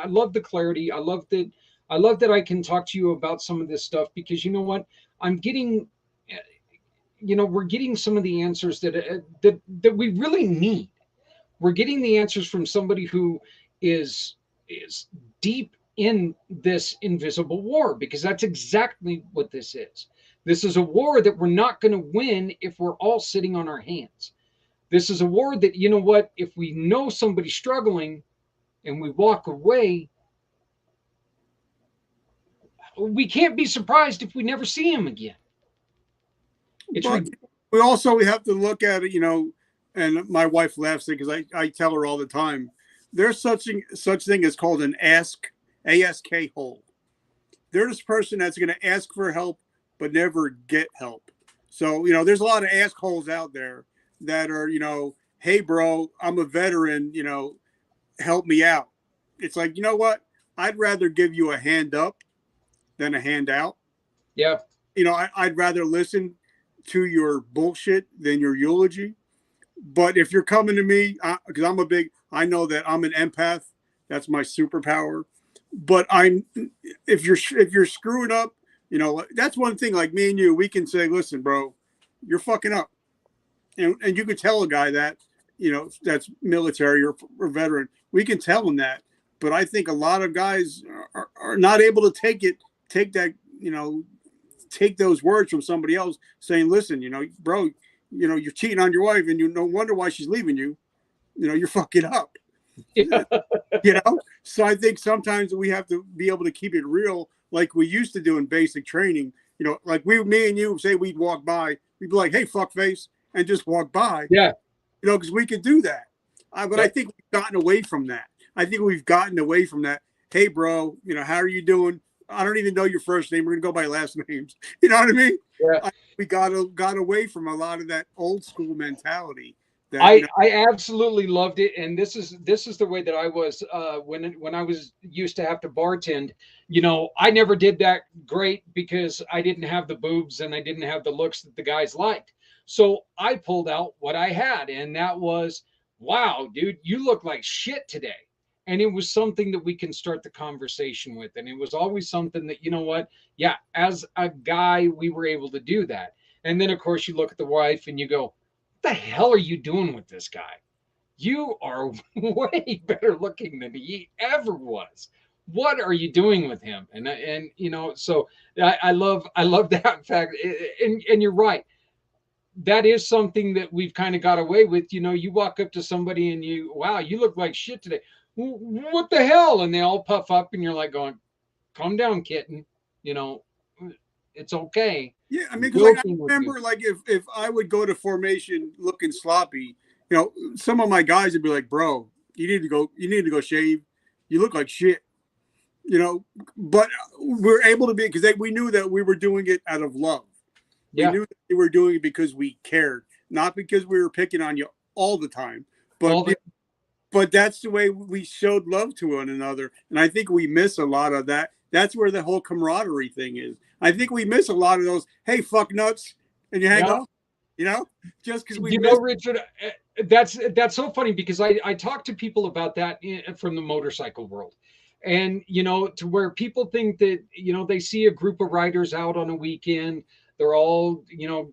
I love the clarity. I love that I can talk to you about some of this stuff, because you know what, I'm getting. We're getting some of the answers that we really need. We're getting the answers from somebody who is deep in this invisible war, because that's exactly what this is. This is a war that we're not going to win if we're all sitting on our hands. This is a war that, you know what, if we know somebody's struggling and we walk away, we can't be surprised if we never see him again. But we have to look at it, and my wife laughs at it because I tell her all the time, there's such thing as called an ASK hole. They're this person that's going to ask for help but never get help. So, there's a lot of ask holes out there that are, hey, bro, I'm a veteran, help me out. It's like, you know what? I'd rather give you a hand up than a handout. Yeah. I'd rather listen to your bullshit than your eulogy. But if you're coming to me, because I know that I'm an empath. That's my superpower. But if you're screwing up, that's one thing. Like me and you, we can say, listen, bro, you're fucking up. And you could tell a guy that, that's military or veteran. We can tell him that. But I think a lot of guys are not able to take that, take those words from somebody else saying, listen, bro, you're cheating on your wife and you no wonder why she's leaving you. You're fucking up. Yeah. So I think sometimes we have to be able to keep it real like we used to do in basic training. Like me and you say we'd walk by, we'd be like, hey, fuck face, and just walk by, Yeah. because we could do that. But I Yep. think we've gotten away from that. Hey, bro, how are you doing? I don't even know your first name. We're gonna go by last names. You know what I mean? Yeah. We got away from a lot of that old school mentality. That I absolutely loved it, and this is the way that I was when I was used to have to bartend. I never did that great because I didn't have the boobs and I didn't have the looks that the guys liked. So I pulled out what I had, and that was, wow, dude, you look like shit today. And it was something that we can start the conversation with, and it was always something that, what, yeah, as a guy, we were able to do that. And then of course you look at the wife and you go, the hell are you doing with this guy? You are way better looking than he ever was. What are you doing with him? So I love that fact. And you're right. That is something that we've kind of got away with. You walk up to somebody and wow, you look like shit today. What the hell? And they all puff up, and you're like going, calm down, kitten. You know, it's okay. Yeah, I I'm mean, because like I joking with you. remember, like if I would go to formation looking sloppy, some of my guys would be like, "Bro, you need to go shave. You look like shit." But we're able to be because we knew that we were doing it out of love. We Yeah. knew that we were doing it because we cared, not because we were picking on you all the time. But All the but that's the way we showed love to one another, and I think we miss a lot of that. That's where the whole camaraderie thing is. I think we miss a lot of those. Hey, fuck nuts, and you hang yeah. up. Just because we miss. Richard, that's so funny because I talk to people about that from the motorcycle world, and to where people think that they see a group of riders out on a weekend, they're all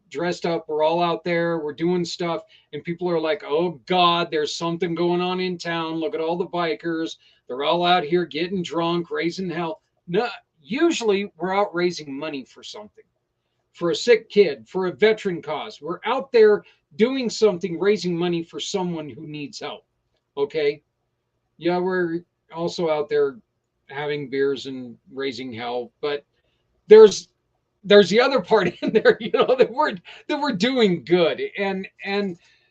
dressed up, we're all out there, we're doing stuff, and people are like, oh God, there's something going on in town. Look at all the bikers, they're all out here getting drunk, raising hell. No, usually we're out raising money for something, for a sick kid, for a veteran cause. We're out there doing something, raising money for someone who needs help. Okay. Yeah, we're also out there having beers and raising hell, but there's there's the other part in there, that we're doing good. And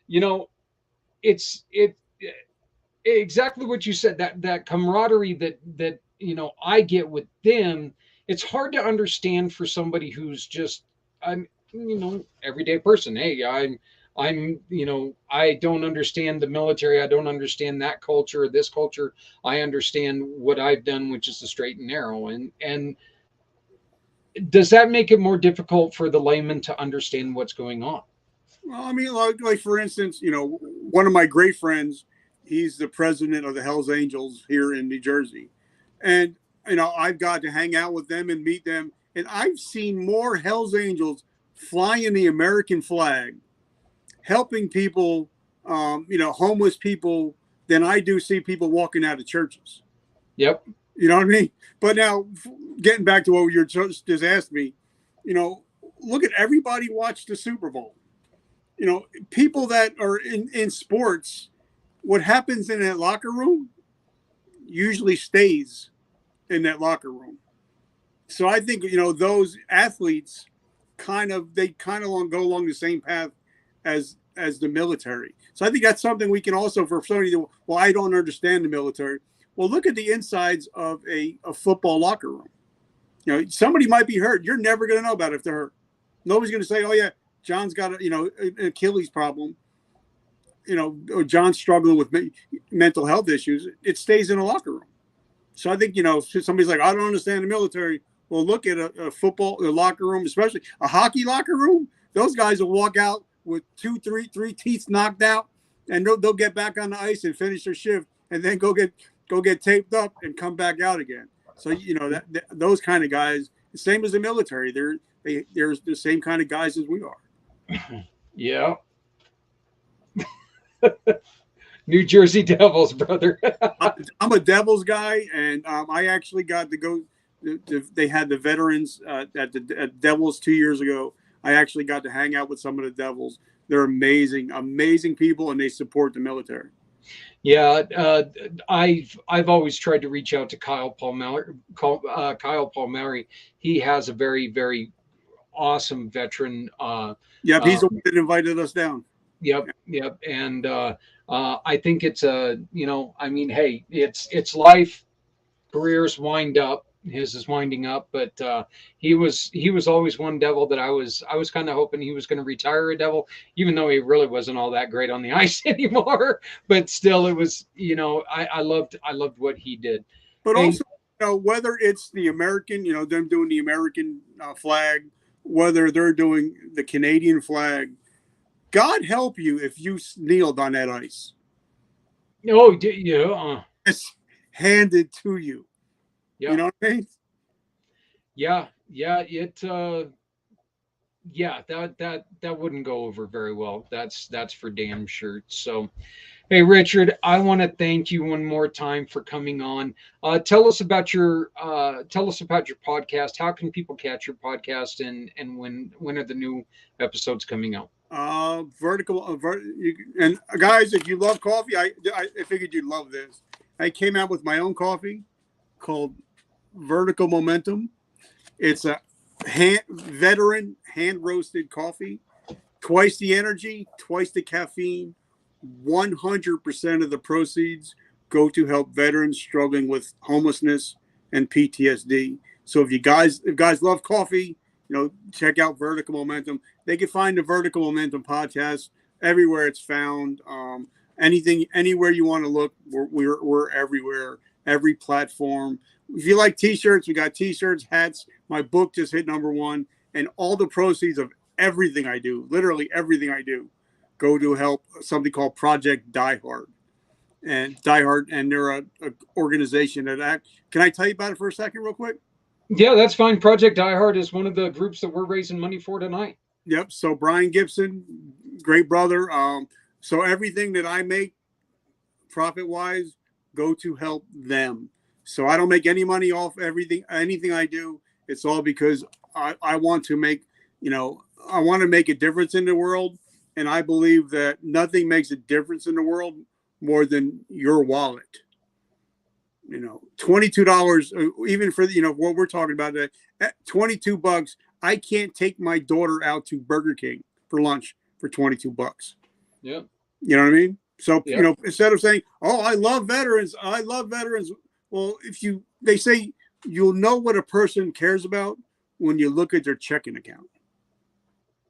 you know, it's exactly what you said, that camaraderie that I get with them. It's hard to understand for somebody who's just I'm everyday person. Hey, I don't understand the military, I don't understand that culture or this culture. I understand what I've done, which is the straight and narrow. And does that make it more difficult for the layman to understand what's going on? Well, I mean, like for instance, one of my great friends, he's the president of the Hell's Angels here in New Jersey, and I've got to hang out with them and meet them, and I've seen more Hell's Angels flying the American flag, helping people, homeless people, than I do see people walking out of churches. Yep. You know what I mean? But now, getting back to what you just asked me, look at everybody watch the Super Bowl. People that are in sports, what happens in that locker room usually stays in that locker room. So I think those athletes kind of go along the same path as the military. So I think that's something we can also, for somebody that, well, I don't understand the military. Well, look at the insides of a football locker room. Somebody might be hurt. You're never going to know about it if they're hurt. Nobody's going to say, "Oh yeah, John's got an Achilles problem." Or John's struggling with mental health issues. It stays in a locker room. So I think somebody's like, "I don't understand the military." Well, look at a football locker room, especially a hockey locker room. Those guys will walk out with three teeth knocked out, and they'll get back on the ice and finish their shift, and then go get taped up and come back out again. So those kind of guys, same as the military, they're the same kind of guys as we are. Yeah. New Jersey Devils, brother. I'm a Devils guy, and I actually got to go. They had the veterans at the at Devils 2 years ago. I actually got to hang out with some of the Devils. They're amazing, amazing people, and they support the military. Yeah, I've always tried to reach out to Kyle Palmieri. Kyle Palmieri. He has a very awesome veteran. Yep, Uh, he's the one that invited us down. yep. And I think it's a, I mean, hey, it's life. Careers wind up. His is winding up, but he was always one devil that I was kind of hoping he was going to retire a devil, even though he really wasn't all that great on the ice anymore. But still, it was, I loved what he did. But Hey, also, whether it's the American, them doing the American flag, whether they're doing the Canadian flag, God help you if you kneeled on that ice. oh yeah, It's handed to you. You yeah, know what I mean? yeah, yeah, that wouldn't go over very well. That's for damn sure. So, hey, Richard, I want to thank you one more time for coming on. Tell us about your podcast. How can people catch your podcast, and when are the new episodes coming out? Vertical, and guys, if you love coffee, I figured you'd love this. I came out with my own coffee called Vertical Momentum. It's a veteran hand roasted coffee, twice the energy, twice the caffeine. 100% of the proceeds go to help veterans struggling with homelessness and PTSD. So if guys love coffee, check out Vertical Momentum. They can find the Vertical Momentum podcast everywhere it's found. Anything, anywhere you want to look, we're everywhere, every platform. If you like t-shirts, we got t-shirts, hats. My book just hit #1, and all the proceeds of everything I do, literally everything I do, go to help something called Project Die Hard. And Die Hard, and they're a organization that act. Can I tell you about it for a second, real quick? Yeah, that's fine. Project Diehard is one of the groups that we're raising money for tonight. Yep. So Brian Gibson, great brother. So everything that I make, profit wise, go to help them. So I don't make any money off anything I do. It's all because I want to make, I want to make a difference in the world. And I believe that nothing makes a difference in the world more than your wallet. $22, even for what we're talking about today, at $22, I can't take my daughter out to Burger King for lunch for $22. Yeah, You know what I mean? So, yeah, instead of saying, "Oh, I love veterans. I love veterans." Well, they say you'll know what a person cares about when you look at their checking account.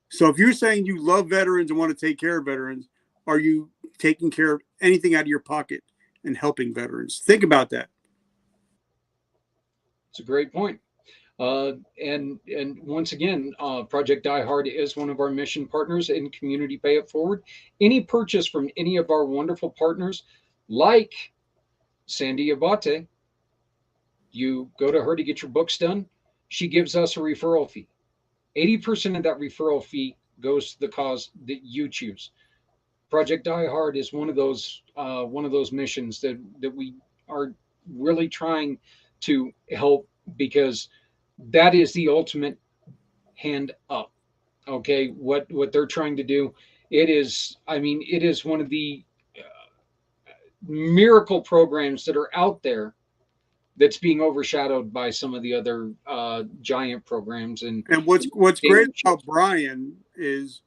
So if you're saying you love veterans and want to take care of veterans, are you taking care of anything out of your pocket and helping veterans? Think about that. it's a great point. And once again, Project Die Hard is one of our mission partners in Community Pay It Forward. Any purchase from any of our wonderful partners, like Sandy Abate, you go to her to get your books done. She gives us a referral fee. 80% of that referral fee goes to the cause that you choose. Project Die Hard is one of those missions that we are really trying to help, because that is the ultimate hand up. Okay, what they're trying to do, it is one of the miracle programs that are out there that's being overshadowed by some of the other giant programs and And what's great daily about shows. Brian is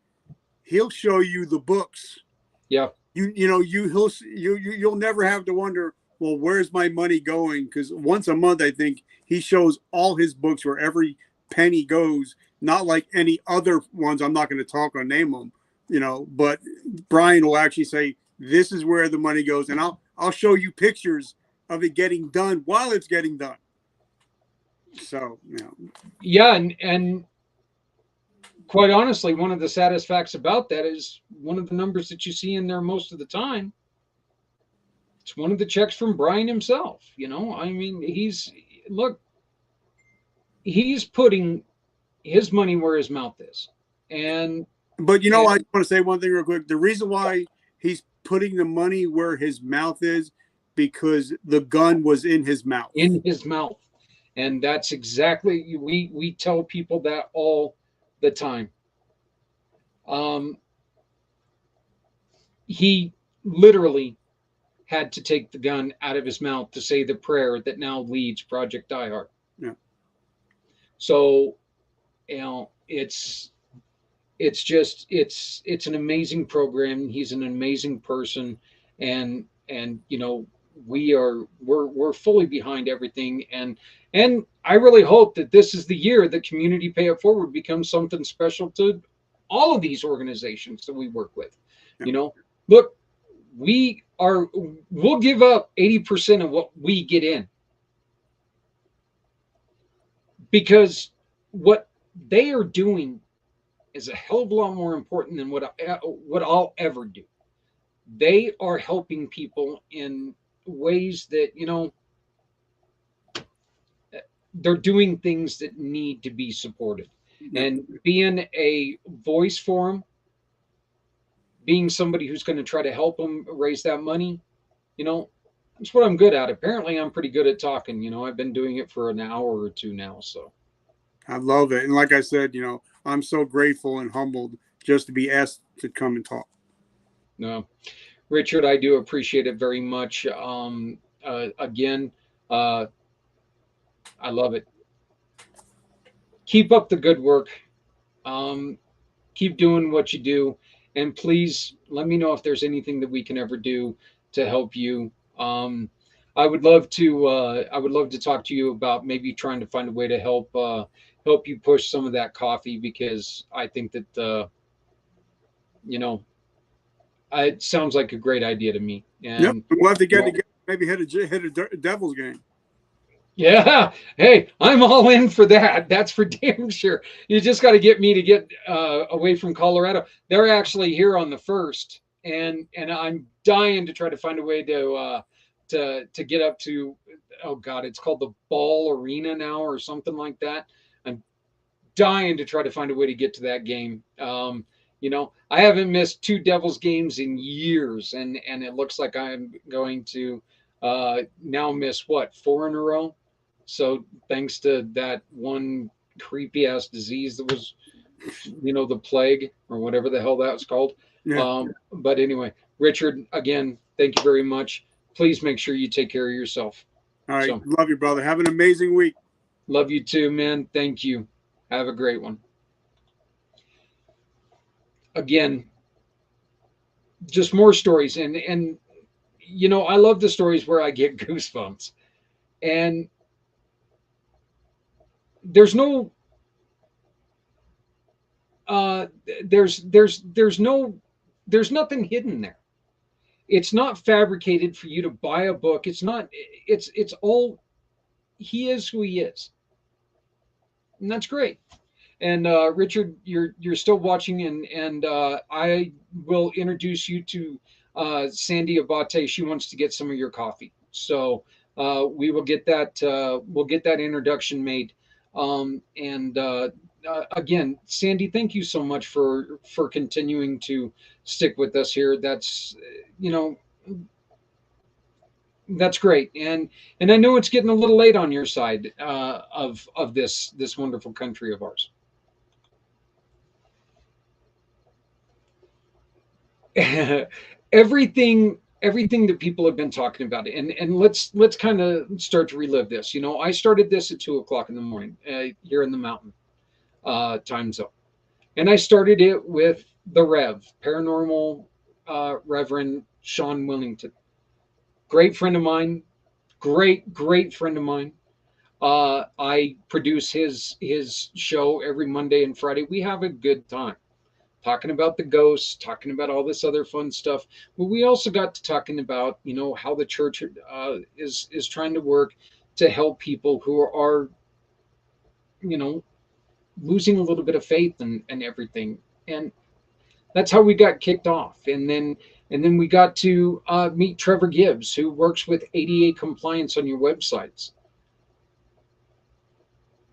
he'll show you the books. Yeah, You'll never have to wonder, well, where's my money going? Because once a month, I think he shows all his books where every penny goes. Not like any other ones. I'm not going to talk or name them, but Brian will actually say, this is where the money goes, and I'll show you pictures of it getting done while it's getting done. So, yeah, and quite honestly, one of the saddest facts about that is one of the numbers that you see in there most of the time. It's one of the checks from Brian himself. Look, he's putting his money where his mouth is, and But you know, And I want to say one thing real quick. The reason why he's putting the money where his mouth is because the gun was in his mouth. in his mouth. And that's exactly, we tell people that all the time. Um, he literally had to take the gun out of his mouth to say the prayer that now leads Project Die Hard. Yeah. So, it's just it's an amazing program. He's an amazing person, and we're fully behind everything. And I really hope that this is the year that Community Pay It Forward becomes something special to all of these organizations that we work with. Yeah. Look, we are we'll give up 80% of what we get in, because what they are doing is a hell of a lot more important than what I'll ever do. They are helping people in ways that, they're doing things that need to be supported, Yeah. and being a voice for them, being somebody who's going to try to help them raise that money, you know, that's what I'm good at. Apparently, I'm pretty good at talking. I've been doing it for an hour or two now, so. I love it. And like I said, I'm so grateful and humbled just to be asked to come and talk. No, Richard, I do appreciate it very much. Again, uh, I love it. Keep up the good work. Um, keep doing what you do, and please let me know if there's anything that we can ever do to help you. I would love to. I would love to talk to you about maybe trying to find a way to help you push some of that coffee, because I think that you know it sounds like a great idea to me. Yep. And We'll have to you get know, together, maybe hit a Devils game. Yeah. Hey, I'm all in for that. That's for damn sure. You just got to get me to get away from Colorado. They're actually here on the first, and I'm dying to try to find a way to get up to. Oh God, it's called the Ball Arena now or something like that. I'm dying to try to find a way to get to that game. I haven't missed two Devils games in years, and it looks like I'm going to now miss what, four in a row. So thanks to that one creepy ass disease that was, the plague or whatever the hell that was called. Yeah. But anyway, Richard, again, thank you very much. Please make sure you take care of yourself. All right. So Love you, brother. Have an amazing week. love you too, man. Thank you. Have a great one. Again, just more stories, and I love the stories where I get goosebumps. And there's no uh there's nothing hidden there. It's not fabricated for you to buy a book. It's all, he is who he is, and that's great. And Richard, you're still watching, and I will introduce you to Sandy Abate. She wants to get some of your coffee, so we will get that. We'll get that introduction made. And again, Sandy, thank you so much for continuing to stick with us here. You know that's great, and I know it's getting a little late on your side of this wonderful country of ours. Everything that people have been talking about, and let's kind of start to relive this. I started this at 2 o'clock in the morning here in the mountain time zone, and I started it with the Rev, paranormal Reverend Sean Willington, great friend of mine, great friend of mine. I produce his show every Monday and Friday. We have a good time talking about the ghosts, talking about all this other fun stuff. But we also got to talking about, how the church is trying to work to help people who are, you know, losing a little bit of faith and everything. And that's how we got kicked off. And then we got to meet Trevor Gibbs, who works with ADA compliance on your websites.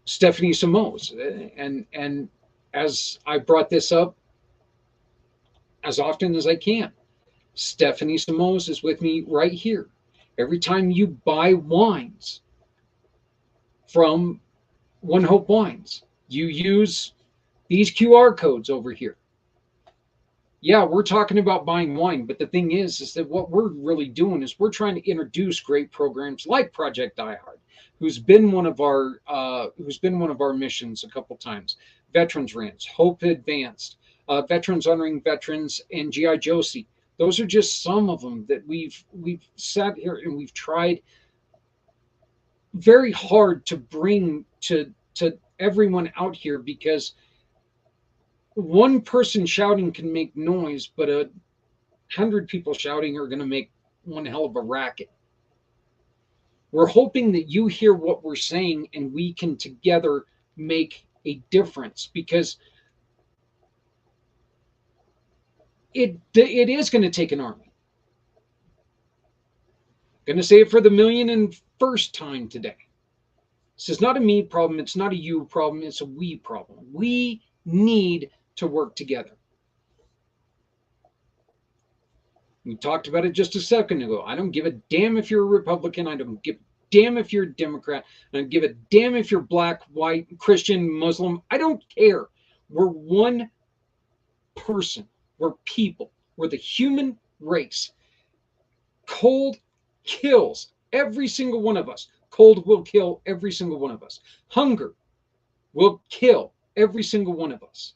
Stephanie Samos, and as I brought this up, as often as I can. Stephanie Samos is with me right here. Every time you buy wines from One Hope Wines, you use these QR codes over here. Yeah, we're talking about buying wine, but the thing is that what we're really doing is we're trying to introduce great programs like Project Die Hard, who's been one of our missions a couple times. Veterans Rants, Hope Advanced, Veterans Honoring Veterans, and GI Josie. Those are just some of them that we've sat here and we've tried very hard to bring to everyone out here, because one person shouting can make noise, but 100 people shouting are going to make one hell of a racket. We're hoping that you hear what we're saying and we can together make a difference, because it is going to take an army. I'm going to say it for the million and first time today. This is not a me problem. It's not a you problem. It's a we problem. We need to work together. We talked about it just a second ago. I don't give a damn if you're a Republican. I don't give a damn if you're a Democrat. I don't give a damn if you're black, white, Christian, Muslim. I don't care. We're one person. We're people. We're the human race. Cold kills every single one of us. Cold will kill every single one of us. Hunger will kill every single one of us.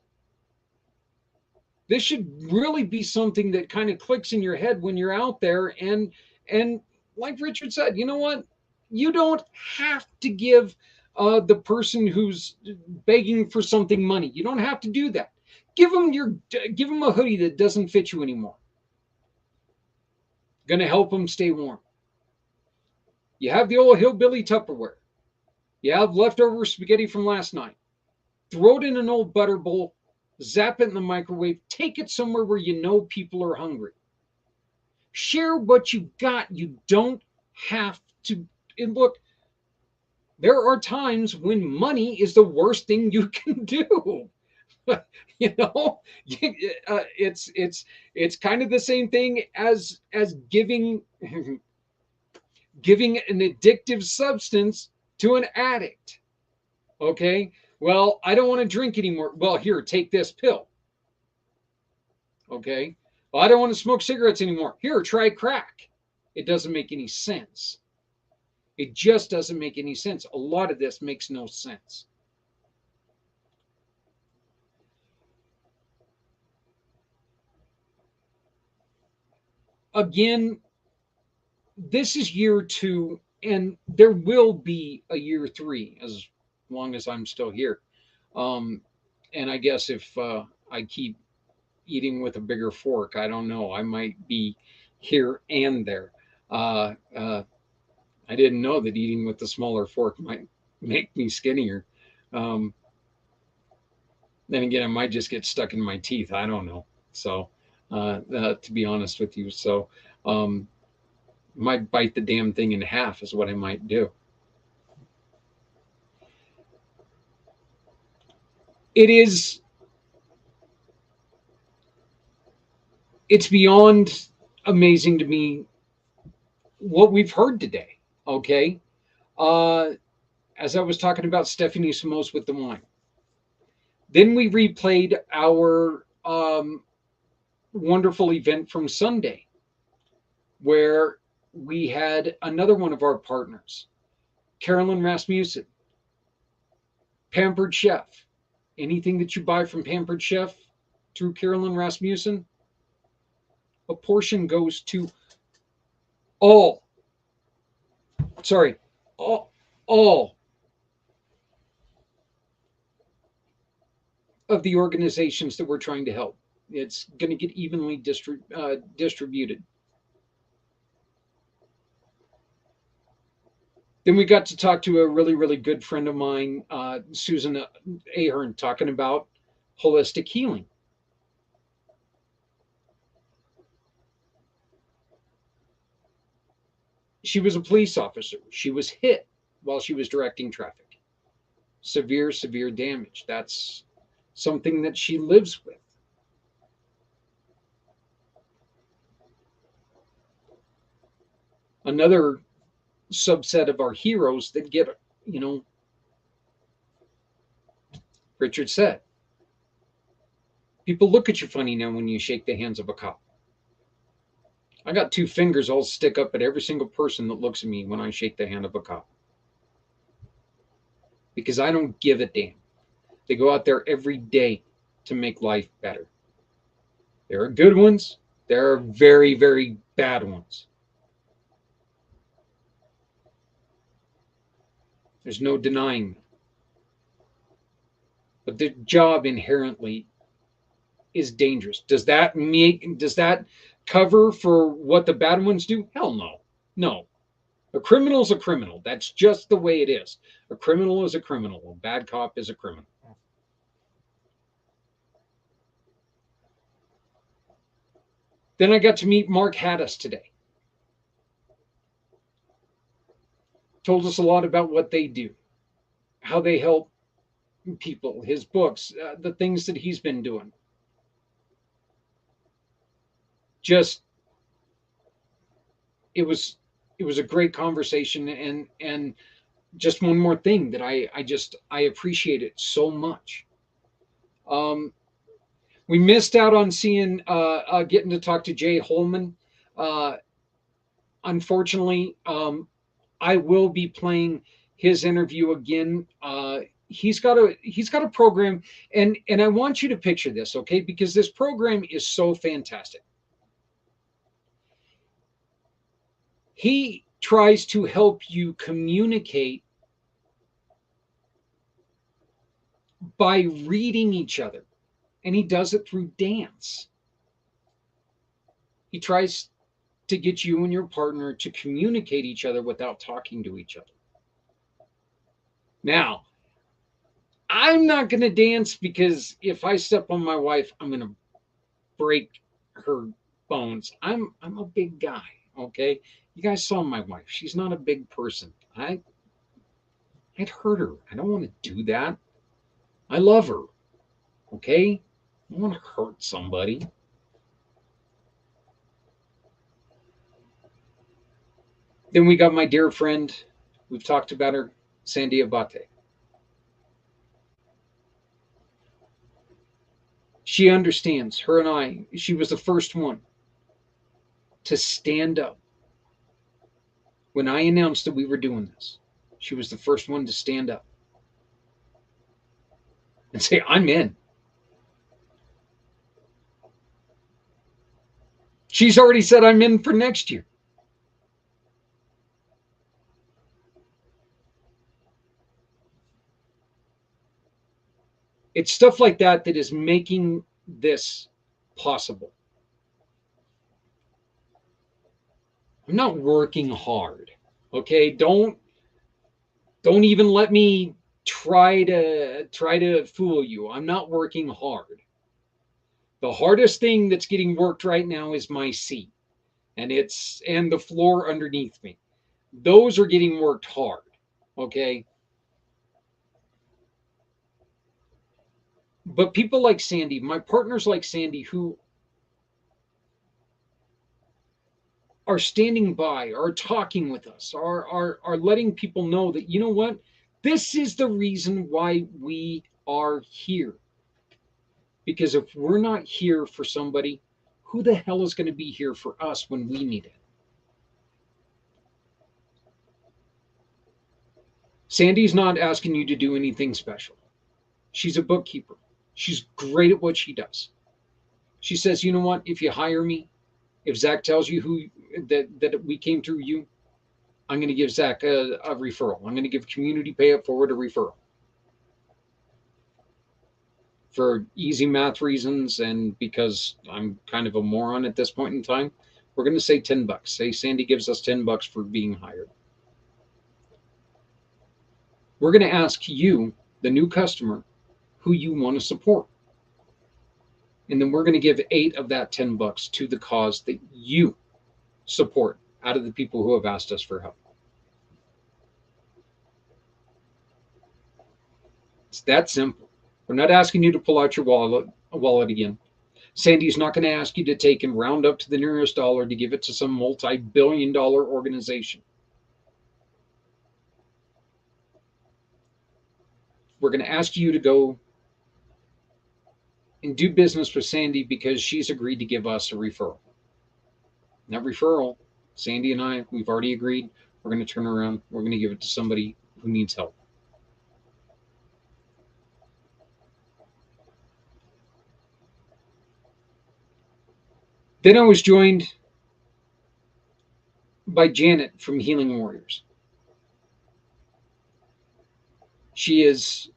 This should really be something that kind of clicks in your head when you're out there. And like Richard said, you know what? You don't have to give the person who's begging for something money. You don't have to do that. Give them a hoodie that doesn't fit you anymore. Going to help them stay warm. You have the old hillbilly Tupperware. You have leftover spaghetti from last night. Throw it in an old butter bowl, zap it in the microwave, take it somewhere where you know people are hungry. Share what you got. You don't have to. And look, there are times when money is the worst thing you can do. You know, it's kind of the same thing as giving giving an addictive substance to an addict. Okay, well, I don't want to drink anymore. Well, here, take this pill. Okay, well, I don't want to smoke cigarettes anymore. Here, try crack. It doesn't make any sense. It just doesn't make any sense. A lot of this makes no sense. Again, this is year 2, and there will be a year 3 as long as I'm still here. Um, and I guess if I keep eating with a bigger fork, I don't know. I might be here and there. Uh, uh, I didn't know that eating with the smaller fork might make me skinnier. Um, then again, it might just get stuck in my teeth. I don't know. So, to be honest with you, so um, might bite the damn thing in half is what I might do. It is. It's beyond amazing to me what we've heard today. Okay, uh, as I was talking about Stephanie Samos with the wine. Then we replayed our wonderful event from Sunday, where we had another one of our partners, Carolyn Rasmussen, Pampered Chef. Anything that you buy from Pampered Chef through Carolyn Rasmussen, a portion goes to all, sorry, all of the organizations that we're trying to help. It's going to get evenly distributed. Then we got to talk to a really, really good friend of mine, Susan Ahern, talking about holistic healing. She was a police officer. She was hit while she was directing traffic. Severe, severe damage. That's something that she lives with. another subset of our heroes that get, you know, Richard said, people look at you funny now when you shake the hands of a cop. I got two fingers, I'll stick up at every single person that looks at me when I shake the hand of a cop. Because I don't give a damn. They go out there every day to make life better. There are good ones, there are very, very bad ones. There's no denying that. But the job inherently is dangerous. Does that cover for what the bad ones do? Hell no. No. A criminal's a criminal. That's just the way it is. A criminal is a criminal. A bad cop is a criminal. Then I got to meet Mark Haddis today. Told us a lot about what they do, how they help people, his books, the things that he's been doing. Just it was a great conversation, and just one more thing that I appreciate it so much. Um, we missed out on seeing getting to talk to Jay Holman. Uh, Unfortunately, I will be playing his interview again. He's got a program, and I want you to picture this, okay? Because this program is so fantastic. He tries to help you communicate by reading each other, and he does it through dance. He tries to get you and your partner to communicate each other without talking to each other. Now, I'm not going to dance because if I step on my wife, I'm going to break her bones. I'm a big guy, okay? You guys saw my wife. She's not a big person. I'd hurt her. I don't want to do that. I love her, okay? I don't want to hurt somebody. Then we got my dear friend. We've talked about her, Sandy Abate. She understands, her and I, she was the first one to stand up. When I announced that we were doing this, she was the first one to stand up and say, I'm in. She's already said I'm in for next year. It's stuff like that that is making this possible. I'm not working hard. Okay? Don't even let me try to fool you. I'm not working hard. The hardest thing that's getting worked right now is my seat and the floor underneath me. Those are getting worked hard. Okay? But people like Sandy, my partners like Sandy, who are standing by, are talking with us, are letting people know that, you know what, this is the reason why we are here. Because if we're not here for somebody, who the hell is going to be here for us when we need it? Sandy's not asking you to do anything special. She's a bookkeeper. She's great at what she does. She says, you know what, if you hire me, if Zach tells you that we came through you, I'm going to give Zach a referral. I'm going to give Community Pay It Forward a referral. For easy math reasons and because I'm kind of a moron at this point in time, we're going to say $10. Say Sandy gives us $10 for being hired. We're going to ask you, the new customer, who you want to support. And then we're going to give 8 of that $10 to the cause that you support out of the people who have asked us for help. It's that simple. We're not asking you to pull out your wallet again. Sandy's not going to ask you to take and round up to the nearest dollar to give it to some multi-billion-dollar organization. We're going to ask you to go and do business with Sandy because she's agreed to give us a referral. And that referral, Sandy and I, we've already agreed, we're going to turn around, we're going to give it to somebody who needs help. Then I was joined by Janet from Healing Warriors. She is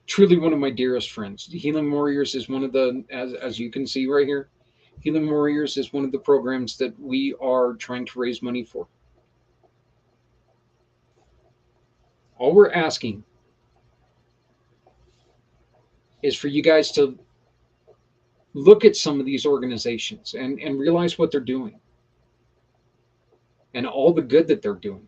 truly one of my dearest friends. Healing Warriors is one of the, as you can see right here, Healing Warriors is one of the programs that we are trying to raise money for. All we're asking is for you guys to look at some of these organizations and realize what they're doing and all the good that they're doing.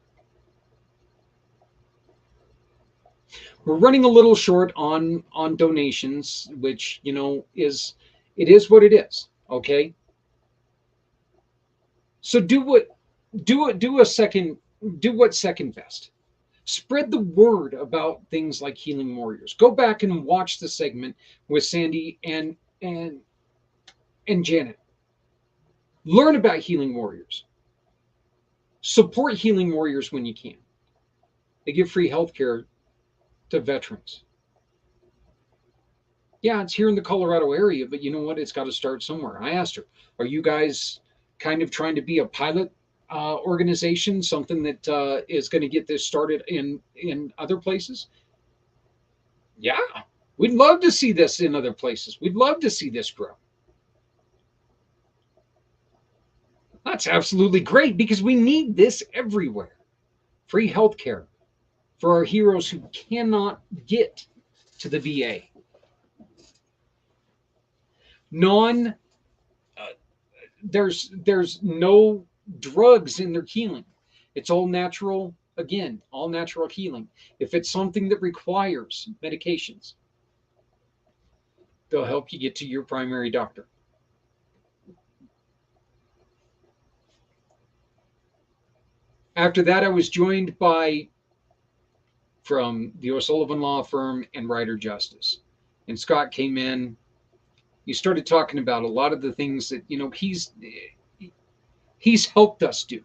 We're running a little short on donations, which, you know, is what it is. Okay. So do what second best. Spread the word about things like Healing Warriors. Go back and watch the segment with Sandy and Janet. Learn about Healing Warriors. Support Healing Warriors when you can. They give free healthcare to veterans. Yeah, it's here in the Colorado area, but you know what? It's got to start somewhere. I asked her, are you guys kind of trying to be a pilot organization, something that is going to get this started in other places? Yeah, we'd love to see this in other places. We'd love to see this grow. That's absolutely great because we need this everywhere. Free healthcare for our heroes who cannot get to the VA. There's no drugs in their healing. It's all natural, again, all natural healing. If it's something that requires medications, they'll help you get to your primary doctor. After that, I was joined from the O'Sullivan Law Firm and Ryder Justice. And Scott came in. He started talking about a lot of the things that, you know, he's helped us do.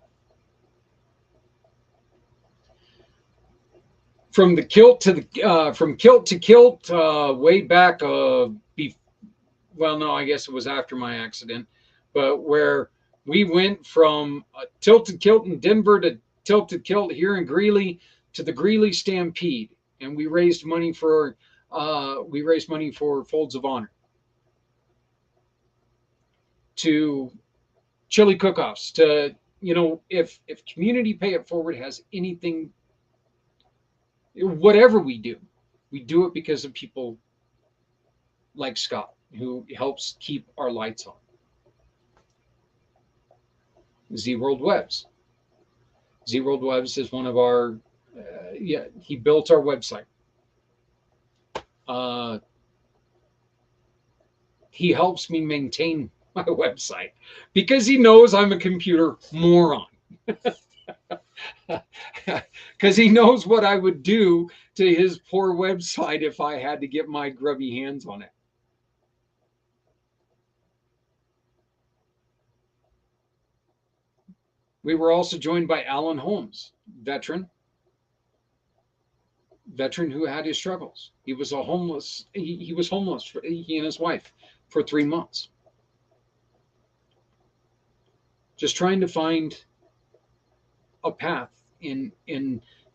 From the kilt to the from kilt to kilt, way back. Well, no, I guess it was after my accident, but where we went from a tilted kilt in Denver to tilted kilt here in Greeley to the Greeley Stampede, and we raised money for Folds of Honor, to chili cook-offs, to, you know, if Community Pay It Forward has anything, whatever we do it because of people like Scott, who helps keep our lights on. Z World Webs. Z World Webs is one of our, he built our website. He helps me maintain my website because he knows I'm a computer moron. Because he knows what I would do to his poor website if I had to get my grubby hands on it. We were also joined by Alan Holmes, veteran who had his struggles. He was homeless. He was homeless, he and his wife, for 3 months. Just trying to find a path in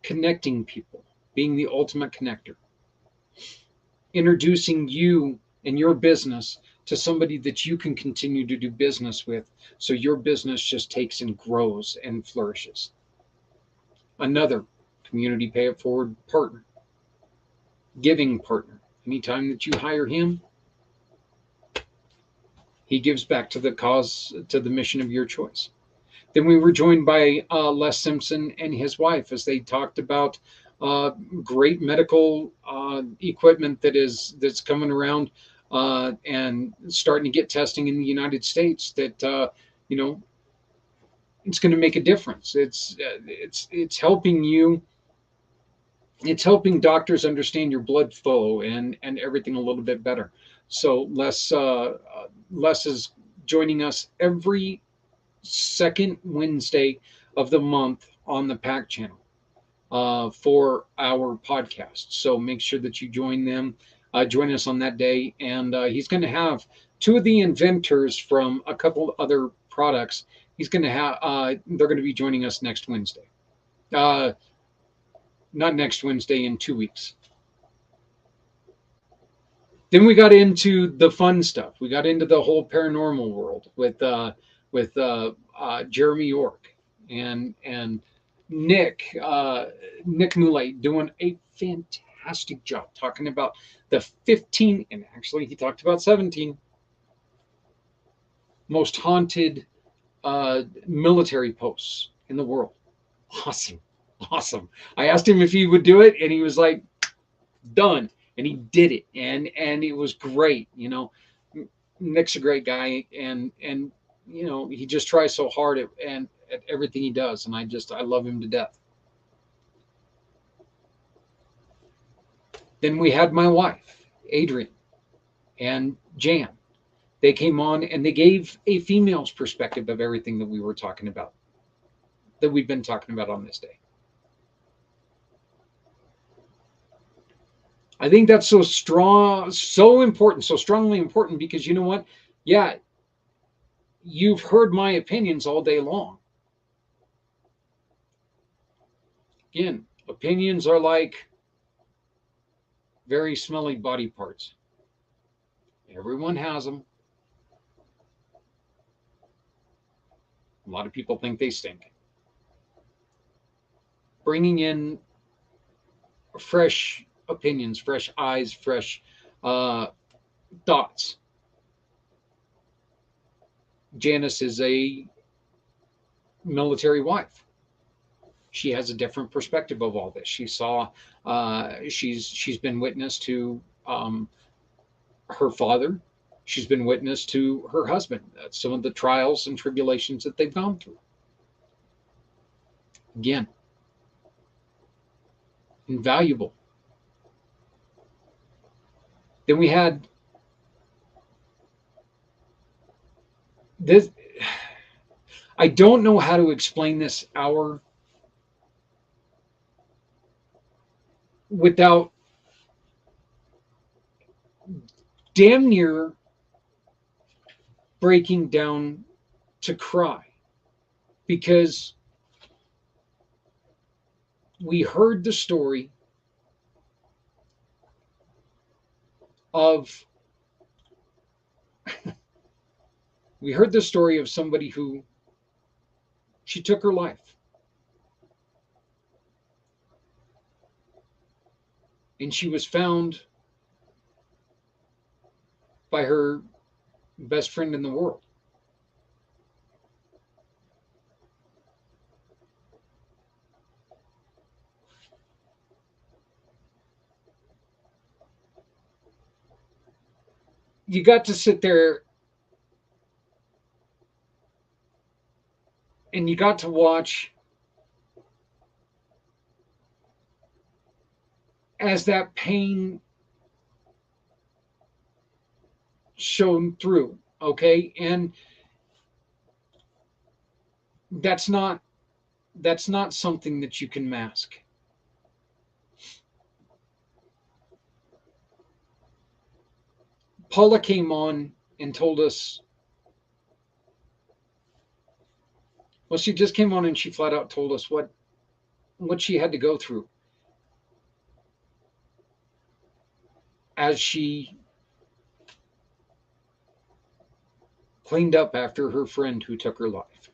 connecting people, being the ultimate connector, introducing you and your business to somebody that you can continue to do business with, so your business just takes and grows and flourishes. Another Community Pay It Forward partner, giving partner. Anytime that you hire him, he gives back to the cause, to the mission of your choice. Then we were joined by Les Simpson and his wife as they talked about great medical equipment that's coming around. and starting to get testing in the United States that you know it's going to make a difference. It's helping you. It's helping doctors understand your blood flow and everything a little bit better. So Les is joining us every second Wednesday of the month on the Pack channel for our podcast. So make sure that you join them, join us on that day. And he's going to have two of the inventors from a couple other products. He's going to have, they're going to be joining us next Wednesday. Uh, Not next Wednesday, in 2 weeks. Then we got into the fun stuff. We got into the whole paranormal world with Jeremy York and Nick Muley doing a fantastic job talking about the 15, and actually he talked about 17 most haunted military posts in the world. Awesome, awesome. I asked him if he would do it, and he was like, "Done." And he did it, and it was great. Nick's a great guy, and he just tries so hard at everything he does, and I love him to death. Then we had my wife, Adrian, and Jan. They came on and they gave a female's perspective of everything that we were talking about, that we've been talking about on this day. I think that's so strong, so important, so strongly important, because you know what? Yeah, you've heard my opinions all day long. Again, opinions are like very smelly body parts. Everyone has them. A lot of people think they stink. Bringing in fresh opinions, fresh eyes, fresh thoughts. Janice is a military wife. She has a different perspective of all this. She saw, she's been witness to her father. She's been witness to her husband. Some of the trials and tribulations that they've gone through. Again, invaluable. Then we had this. I don't know how to explain this hour without damn near breaking down to cry, because we heard the story of somebody who, she took her life, and she was found by her best friend in the world. You got to sit there and you got to watch as that pain shone through. Okay. And that's not something that you can mask. Paula came on and told us, well, she just came on and she flat out told us what she had to go through as she cleaned up after her friend who took her life.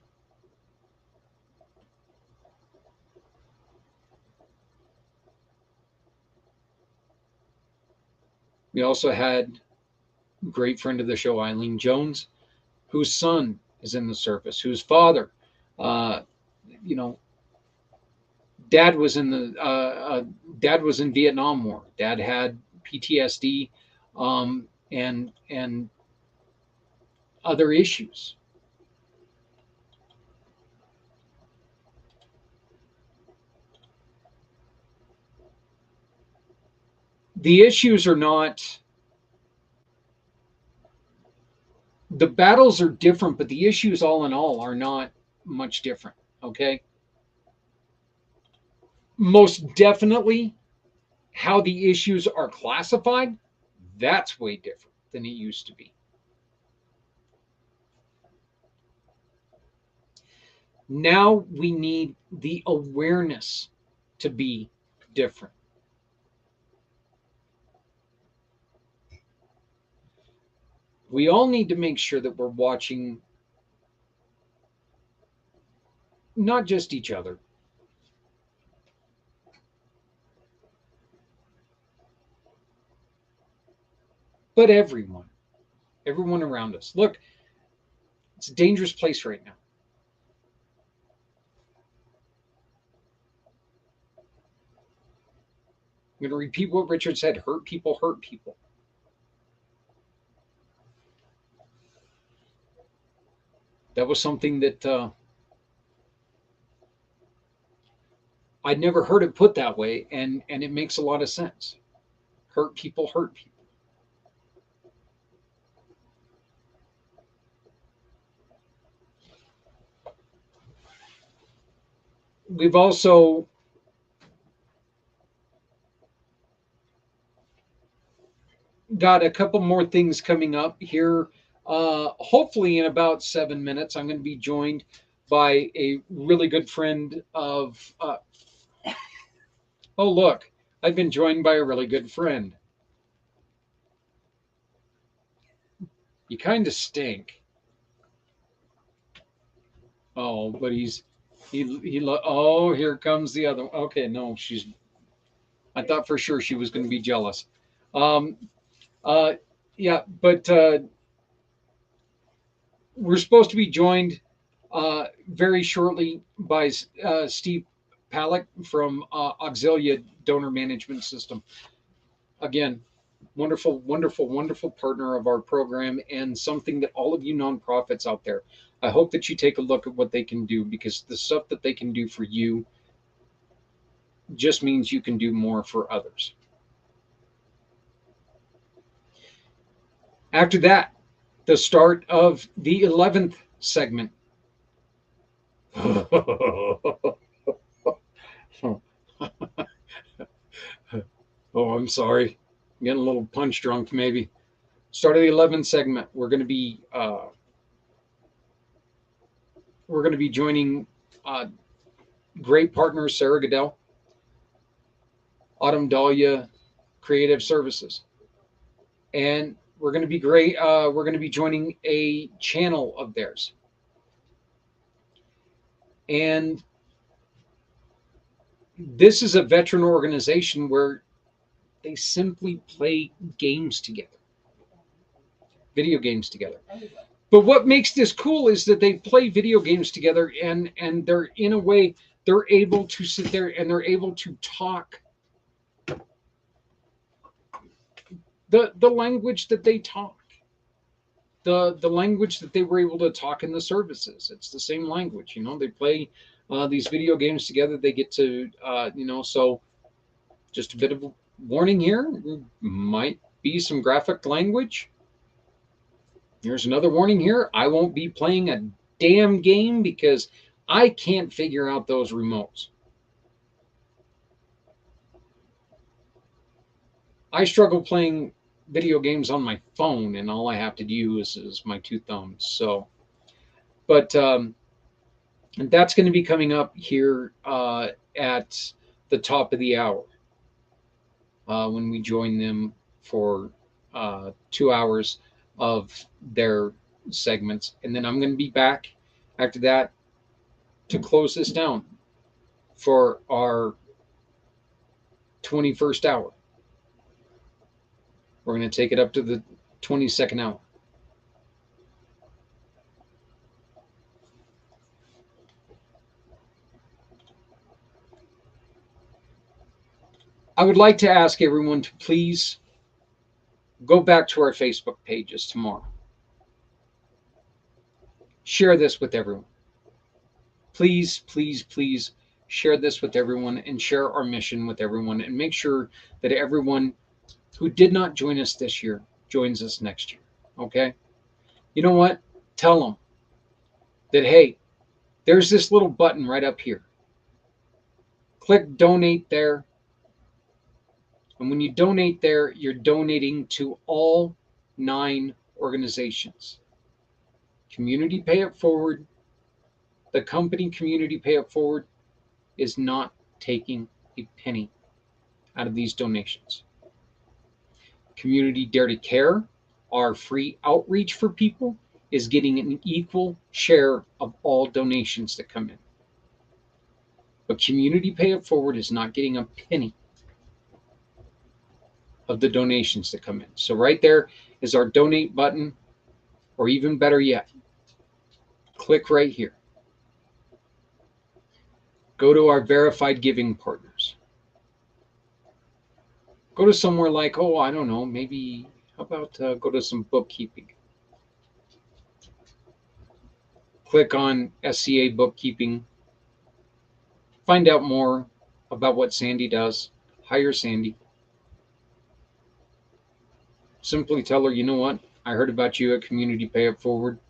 We also had a great friend of the show, Eileen Jones, whose son is in the service, whose father, uh, you know, dad was in Vietnam War. Dad had PTSD. and other issues. The issues are not, the battles are different, but the issues all in all are not much different. Okay. Most definitely how the issues are classified, that's way different than it used to be. Now we need the awareness to be different. We all need to make sure that we're watching not just each other, but everyone, everyone around us. Look, it's a dangerous place right now. I'm going to repeat what Richard said: hurt people hurt people. That was something that I'd never heard it put that way, and it makes a lot of sense. Hurt people hurt people. We've also got a couple more things coming up here. Hopefully, in about 7 minutes, I'm going to be joined by a really good friend of. Oh, look, I've been joined by a really good friend. You kind of stink. Oh, but oh, here comes the other. Okay, no, she's. I thought for sure she was going to be jealous. Um, uh, yeah, but we're supposed to be joined very shortly by Steve Palick from Auxilia Donor Management System. Again, wonderful, wonderful, wonderful partner of our program, and something that all of you nonprofits out there, I hope that you take a look at what they can do, because the stuff that they can do for you just means you can do more for others. After that, the start of the 11th segment. Oh, I'm sorry. I'm getting a little punch drunk, maybe. Start of the 11th segment. We're going to be joining great partner Sarah Goodell, Autumn Dahlia Creative Services, and we're going to be great. We're going to be joining a channel of theirs, and this is a veteran organization where they simply play games together, video games together. But what makes this cool is that they play video games together, and they're, in a way, they're able to sit there and they're able to talk the language that they talk, the language that they were able to talk in the services. It's the same language, they play these video games together. They get to so just a bit of a warning here, might be some graphic language. Here's another warning here: I won't be playing a damn game because I can't figure out those remotes. I struggle playing video games on my phone, and all I have to do is my two thumbs. So, but and that's going to be coming up here at the top of the hour when we join them for 2 hours of their segments, and then I'm going to be back after that to close this down for our 21st hour. We're going to take it up to the 22nd hour. I would like to ask everyone to please Go back to our Facebook pages tomorrow. Share this with everyone. Please, please, please share this with everyone and share our mission with everyone, and make sure that everyone who did not join us this year joins us next year. Okay? You know what? Tell them that, hey, there's this little button right up here. Click donate there. And when you donate there, you're donating to all 9 organizations. Community Pay It Forward, the company Community Pay It Forward, is not taking a penny out of these donations. Community Dare to Care, our free outreach for people, is getting an equal share of all donations that come in. But Community Pay It Forward is not getting a penny of the donations that come in. So right there is our donate button, or even better yet, click right here. Go to our verified giving partners. Go to somewhere like, oh, I don't know, maybe, how about go to some bookkeeping. Click on SCA Bookkeeping. Find out more about what Sandy does. Hire Sandy. Simply tell her, you know what? I heard about you at Community Pay It Forward.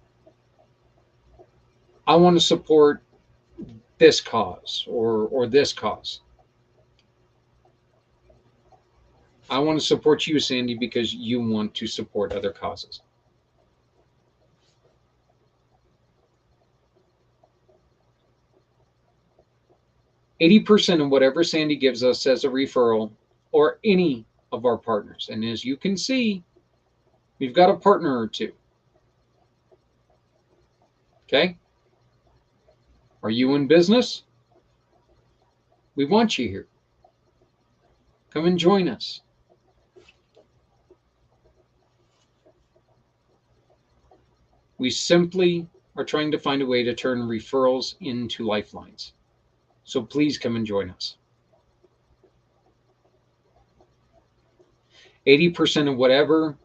I want to support this cause or this cause. I want to support you, Sandy, because you want to support other causes. %, of whatever Sandy gives us as a referral, or any of our partners. And as you can see, we've got a partner or two. Okay? Are you in business? We want you here. Come and join us. We simply are trying to find a way to turn referrals into lifelines. So please come and join us. 80% of whatever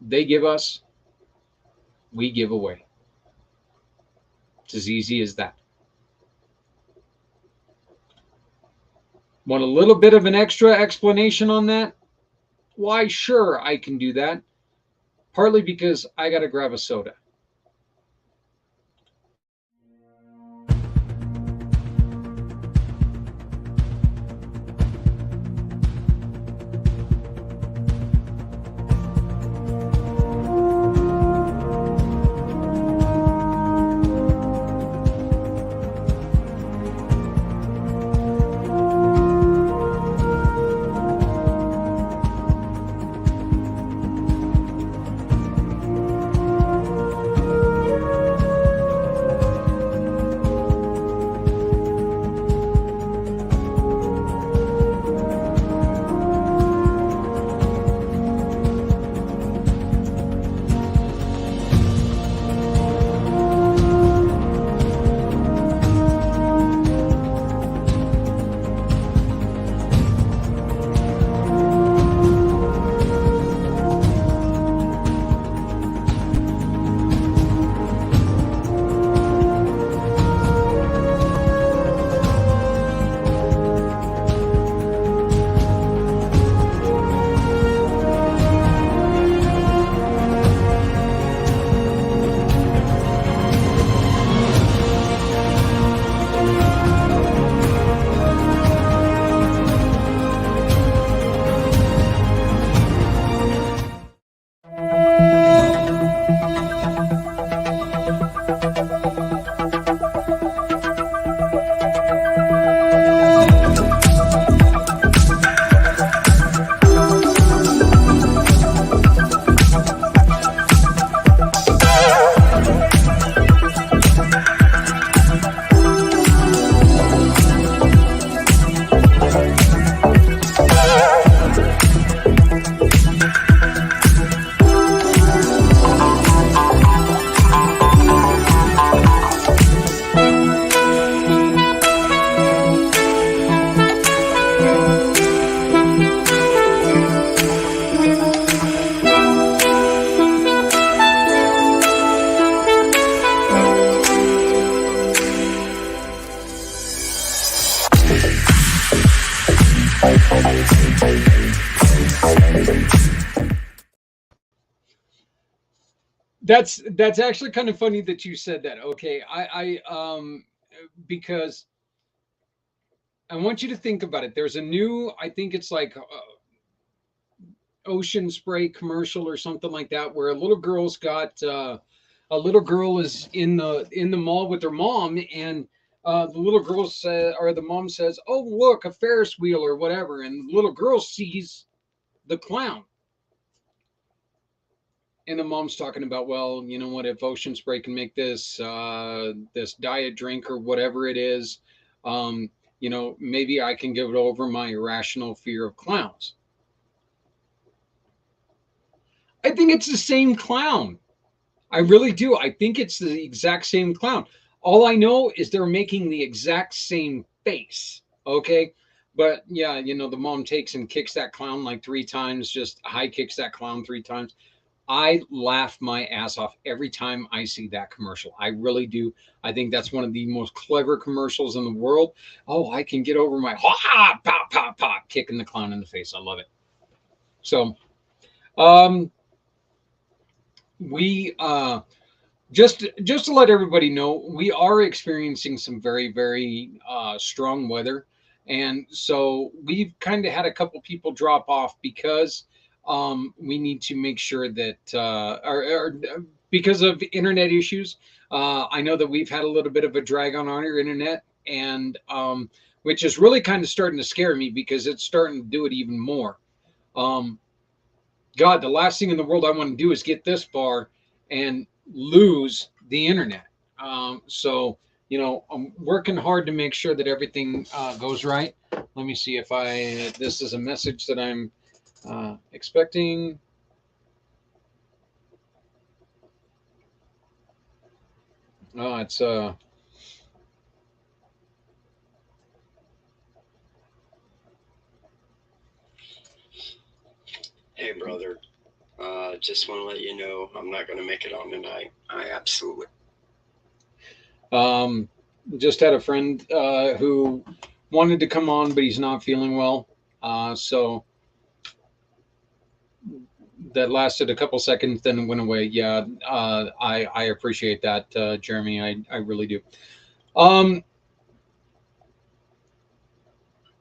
they give us, we give away. It's as easy as that. Want a little bit of an extra explanation on that? Why, sure, I can do that. Partly because I got to grab a soda. That's actually kind of funny that you said that. Okay, because I want you to think about it. There's a new, I think it's like ocean spray commercial or something like that, where a little girl is in the mall with her mom, and the little girl says, or the mom says, "Oh, look, a Ferris wheel or whatever," and the little girl sees the clown, and the mom's talking about, well, you know what, if ocean spray can make this diet drink or whatever it is, um, maybe I can give it over my irrational fear of clowns. I think it's the same clown. I really do. I think it's the exact same clown. All I know is they're making the exact same face. Okay. But yeah, the mom takes and kicks that clown like three times, just high kicks that clown three times. I laugh my ass off every time I see that commercial. I really do. I think that's one of the most clever commercials in the world. Oh, I can get over my ha pop pop pop kicking the clown in the face. I love it. So, um, we just to let everybody know, we are experiencing some very very strong weather, and so we've kind of had a couple people drop off because we need to make sure that because of internet issues. I know that we've had a little bit of a drag on our internet, and which is really kind of starting to scare me because it's starting to do it even more. um, God, the last thing in the world I want to do is get this far and lose the internet. So, I'm working hard to make sure that everything goes right. Let me see if this is a message that I'm expecting. Oh, it's, Hey, brother. Just want to let you know I'm not going to make it on tonight. I absolutely. um, just had a friend who wanted to come on, but he's not feeling well. So that lasted a couple seconds, then it went away. Yeah, I appreciate that, Jeremy. I really do. Um,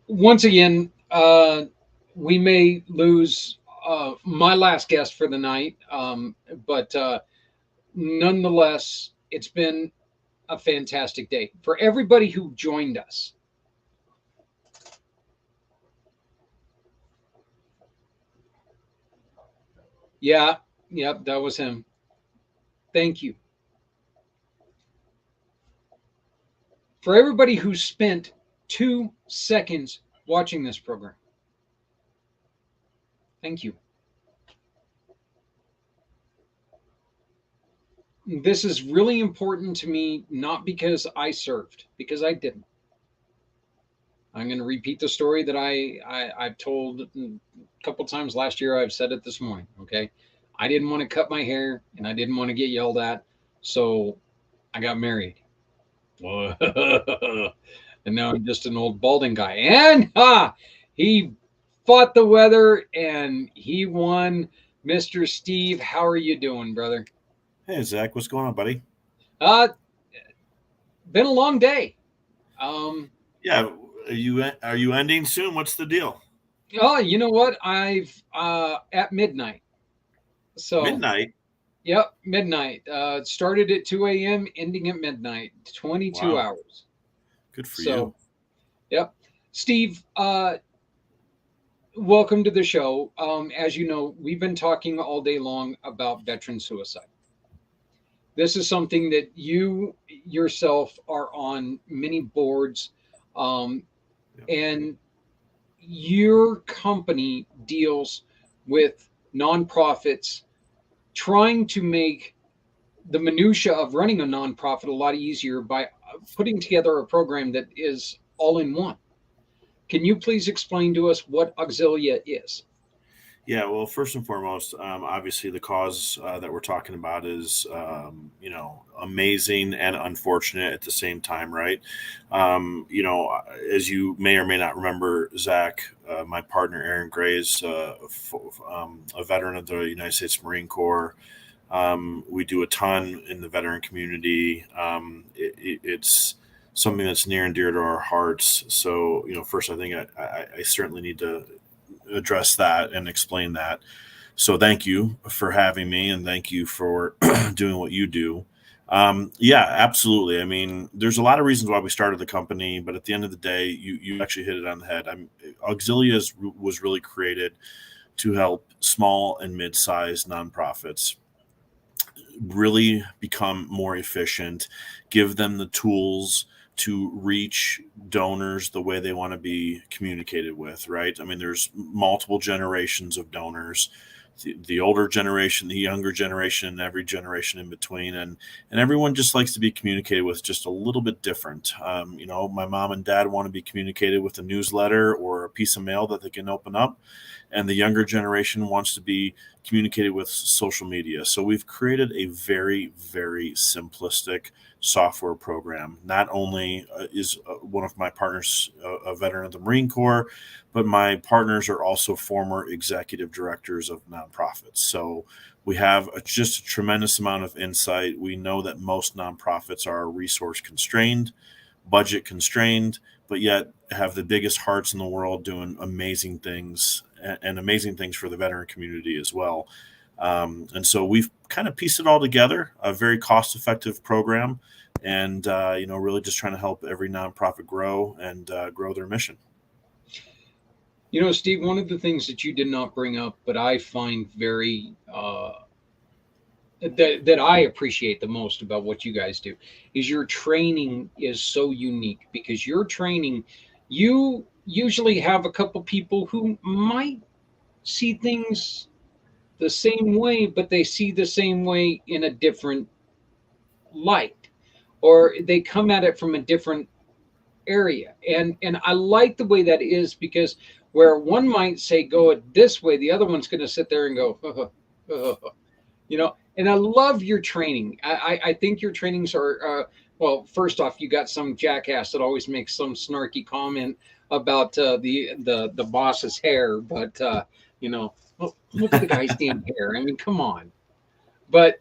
Once again, we may lose my last guest for the night, but nonetheless, it's been a fantastic day for everybody who joined us. Yeah, yep, that was him. Thank you for everybody who spent 2 seconds watching this program. Thank you. This is really important to me, not because I served, because I didn't. I'm going to repeat the story that I've told a couple times last year. I've said it this morning. Okay, I didn't want to cut my hair, and I didn't want to get yelled at, so I got married. And now I'm just an old balding guy. And he fought the weather, and he won. Mr. Steve, how are you doing, brother? Hey Zach, what's going on, buddy? Uh, been a long day. Um, Yeah, are you ending soon? What's the deal? oh, you know what? I've at midnight. So, Midnight? yep, midnight. It started at 2 a.m., ending at midnight, 22 Wow, hours. good for So, you. yep. Steve, welcome to the show. As you know, we've been talking all day long about veteran suicide. This is something that you yourself are on many boards, um, Yeah. and your company deals with nonprofits trying to make the minutia of running a nonprofit a lot easier by putting together a program that is all in one. Can you please explain to us what Auxilia is? Yeah, well, first and foremost, obviously the cause that we're talking about is, amazing and unfortunate at the same time, right? As you may or may not remember, Zach, my partner Aaron Gray is a veteran of the United States Marine Corps. We do a ton in the veteran community. It's something that's near and dear to our hearts. So, first, I think I certainly need to address that and explain that. So, thank you for having me, and thank you for doing what you do. Yeah, absolutely. I mean, there's a lot of reasons why we started the company, but at the end of the day, you actually hit it on the head. Was really created to help small and mid-sized nonprofits really become more efficient, give them the tools to reach donors the way they want to be communicated with, right? I mean, there's multiple generations of donors, the older generation, the younger generation, and every generation in between. And everyone just likes to be communicated with just a little bit different. My mom and dad want to be communicated with a newsletter or a piece of mail that they can open up. And the younger generation wants to be communicated with social media. So we've created a very, very simplistic software program. Not only is one of my partners a veteran of the Marine Corps, but my partners are also former executive directors of nonprofits. So we have just a tremendous amount of insight. We know that most nonprofits are resource constrained, budget constrained, but yet have the biggest hearts in the world doing amazing things and amazing things for the veteran community as well. And so we've kind of pieced it all together, a very cost-effective program, and really just trying to help every nonprofit grow and grow their mission. Steve, one of the things that you did not bring up, but I find very that I appreciate the most about what you guys do is your training is so unique because your training, you usually have a couple people who might see things the same way, but they see the same way in a different light, or they come at it from a different area. And I like the way that is because where one might say go it this way, the other one's going to sit there and go, and I love your training. I think your trainings are, well, first off, you got some jackass that always makes some snarky comment about the boss's hair, but look at the guy's damn hair. I mean, come on. But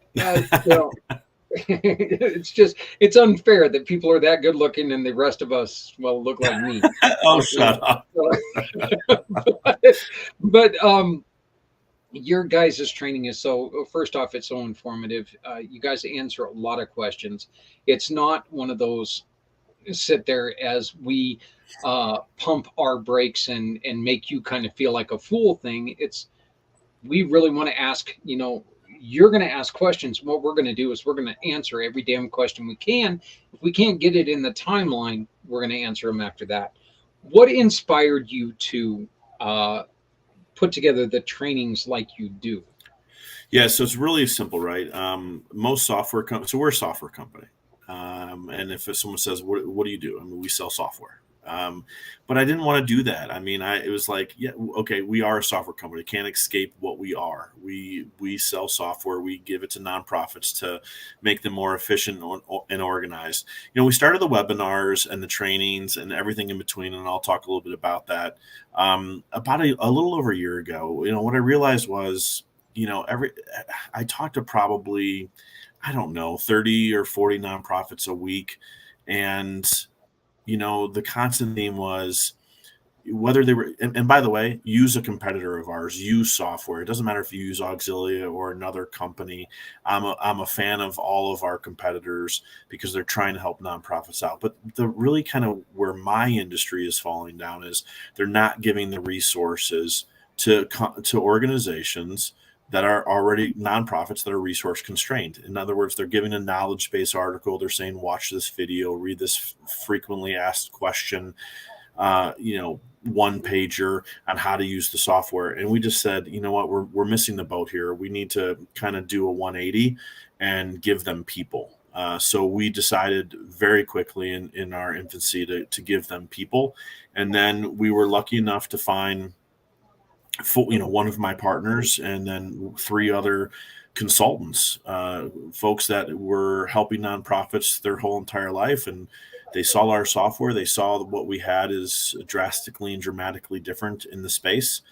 it's unfair that people are that good looking and the rest of us, well, look like me. Oh, shut up. but your guys' training is so, first off, it's so informative. You guys answer a lot of questions. It's not one of those sit there as we pump our brakes and make you kind of feel like a fool thing. It's, we really want to ask, you're going to ask questions. What we're going to do is we're going to answer every damn question we can. If we can't get it in the timeline, we're going to answer them after that. What inspired you to put together the trainings like you do? Yeah, so it's really simple, right? Most software companies, so we're a software company. And if someone says, what do you do? I mean, we sell software. But I didn't want to do that. I mean, it was like, yeah, okay, we are a software company. Can't escape what we are. We sell software. We give it to nonprofits to make them more efficient and organized. We started the webinars and the trainings and everything in between, and I'll talk a little bit about that. About a little over a year ago, what I realized was, I talked to probably, I don't know, 30 or 40 nonprofits a week. And the constant theme was whether they were, and by the way, use a competitor of ours, use software. It doesn't matter if you use Auxilia or another company. I'm a fan of all of our competitors because they're trying to help nonprofits out. But the really kind of where my industry is falling down is they're not giving the resources to organizations that are already nonprofits that are resource constrained. In other words, they're giving a knowledge-based article. They're saying, watch this video, read this frequently asked question, one pager on how to use the software. And we just said, you know what, we're missing the boat here. We need to kind of do a 180 and give them people. So we decided very quickly in our infancy to give them people. And then we were lucky enough to find one of my partners and then 3 other consultants, folks that were helping nonprofits their whole entire life. And they saw our software. They saw what we had is drastically and dramatically different in the space.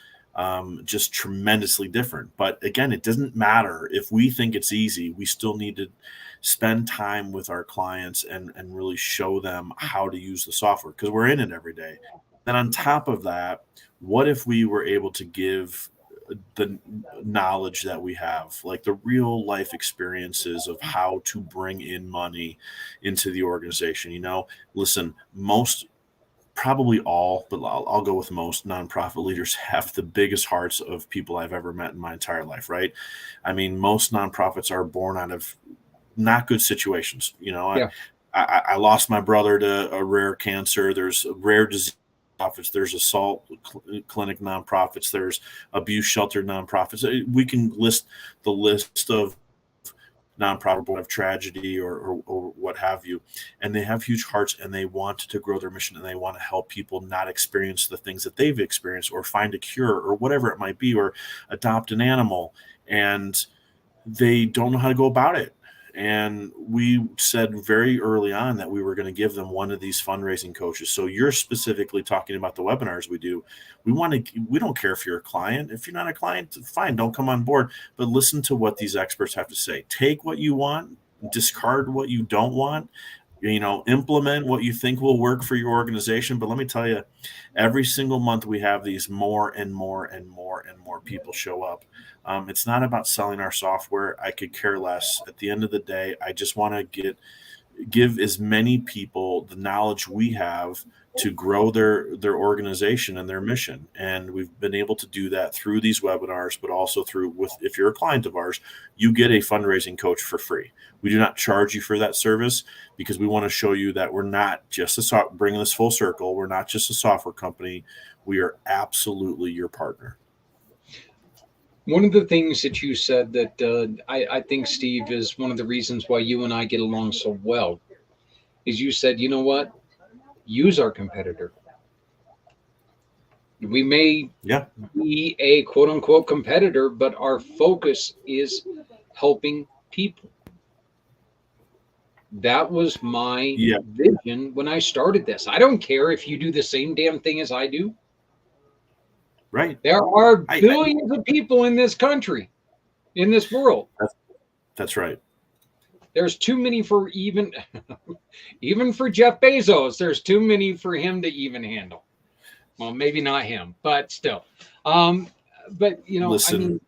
just tremendously different. But again, it doesn't matter if we think it's easy. We still need to spend time with our clients and really show them how to use the software, because we're in it every day. Then on top of that, what if we were able to give the knowledge that we have, like the real life experiences of how to bring in money into the organization? Listen, most, probably all, but I'll go with most nonprofit leaders have the biggest hearts of people I've ever met in my entire life, right? I mean, most nonprofits are born out of not good situations. Yeah. I lost my brother to a rare cancer. There's rare disease nonprofits. There's assault clinic nonprofits. There's abuse shelter nonprofits. We can list the list of nonprofit of tragedy or what have you, and they have huge hearts, and they want to grow their mission, and they want to help people not experience the things that they've experienced, or find a cure, or whatever it might be, or adopt an animal, and they don't know how to go about it. And we said very early on that we were going to give them one of these fundraising coaches. So you're specifically talking about the webinars we do. We don't care if you're a client. If you're not a client, fine, don't come on board. But listen to what these experts have to say. Take what you want, discard what you don't want. Implement what you think will work for your organization. But let me tell you, every single month we have these more and more and more and more people show up. It's not about selling our software. I could care less. At the end of the day, I just want to give as many people the knowledge we have to grow their organization and their mission. And we've been able to do that through these webinars, but also if you're a client of ours, you get a fundraising coach for free. We do not charge you for that service, because we want to show you that we're not just bringing this full circle. We're not just a software company. We are absolutely your partner. One of the things that you said that I think, Steve, is one of the reasons why you and I get along so well is you said, you know what? Use our competitor. We may be a quote unquote competitor, but our focus is helping people. That was my vision when I started this. I don't care if you do the same damn thing as I do. Right. There are billions of people in this country, in this world. That's right. There's too many for even for Jeff Bezos. There's too many for him to even handle. Well, maybe not him, but still. But listen,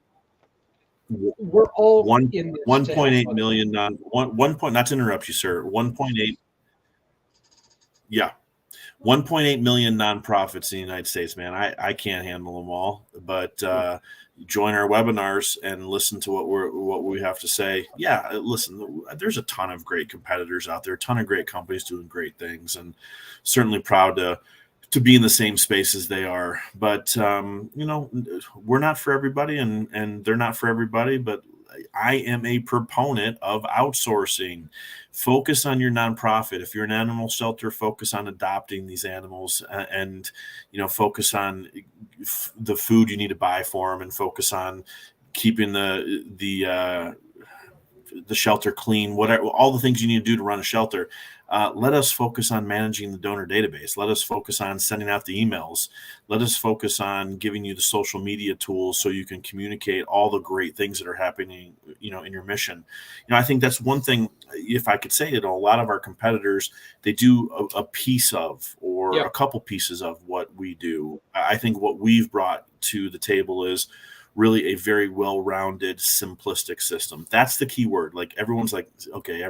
I mean, we're all in this 1.8 million. Not to interrupt you, sir. 1.8. Yeah. 1.8 million nonprofits in the United States, man. I can't handle them all, but join our webinars and listen to what we have to say. Yeah, listen, there's a ton of great competitors out there, a ton of great companies doing great things, and certainly proud to be in the same space as they are. But we're not for everybody, and they're not for everybody. But I am a proponent of outsourcing. Focus on your nonprofit. If you're an animal shelter, focus on adopting these animals, and focus on the food you need to buy for them, and focus on keeping the shelter clean. Whatever, all the things you need to do to run a shelter. Let us focus on managing the donor database. Let us focus on sending out the emails. Let us focus on giving you the social media tools so you can communicate all the great things that are happening, in your mission. I think that's one thing, if I could say it, a lot of our competitors, they do a piece of, or a couple pieces of what we do. I think what we've brought to the table is really a very well-rounded, simplistic system. That's the key word. Like, everyone's like, okay,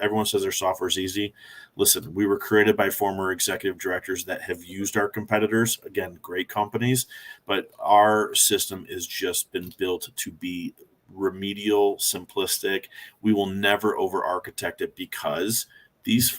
everyone says their software is easy. Listen, we were created by former executive directors that have used our competitors. Again, great companies, but our system has just been built to be remedial, simplistic. We will never over-architect it, because these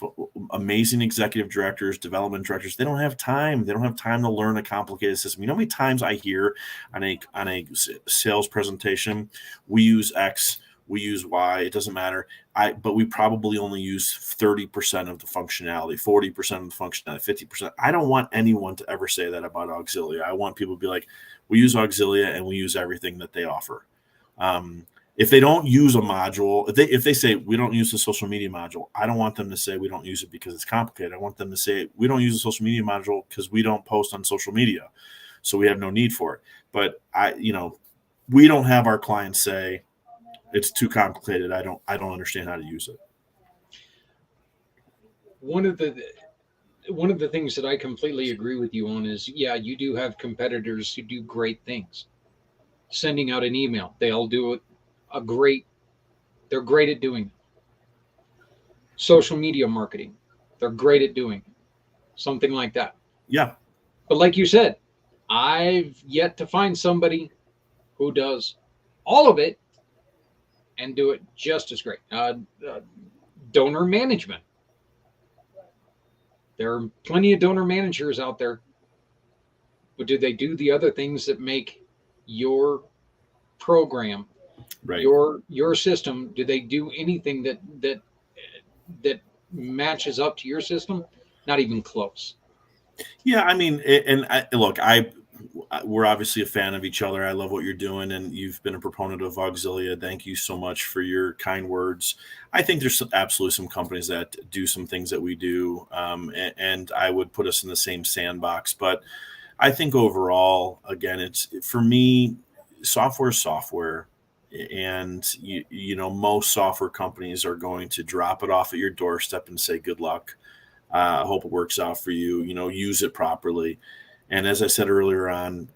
amazing executive directors, development directors, they don't have time. They don't have time to learn a complicated system. You know how many times I hear on a sales presentation, we use X, we use Y, it doesn't matter. But we probably only use 30% of the functionality, 40% of the functionality, 50%. I don't want anyone to ever say that about Auxilia. I want people to be like, we use Auxilia and we use everything that they offer. If they don't use a module, if they say we don't use the social media module, I don't want them to say we don't use it because it's complicated. I want them to say we don't use the social media module because we don't post on social media, so we have no need for it. But we don't have our clients say it's too complicated. I don't understand how to use it. One of the things that I completely agree with you on is, yeah, you do have competitors who do great things. Sending out an email, they'll do a great. They're great at doing it. Social media marketing, they're great at doing it. Something like that. Yeah. But like you said, I've yet to find somebody who does all of it and do it just as great. Donor management. There are plenty of donor managers out there, but do they do the other things that make your program, Right. your system? Do they do anything that matches up to your system? Not even close. Yeah, I mean, look, we're obviously a fan of each other. I love what you're doing, and you've been a proponent of Auxilia. Thank you so much for your kind words. I think there's absolutely some companies that do some things that we do, and I would put us in the same sandbox. But I think overall, again, it's for me, software is software. And most software companies are going to drop it off at your doorstep and say good luck. I hope it works out for you. Use it properly. And as I said earlier on,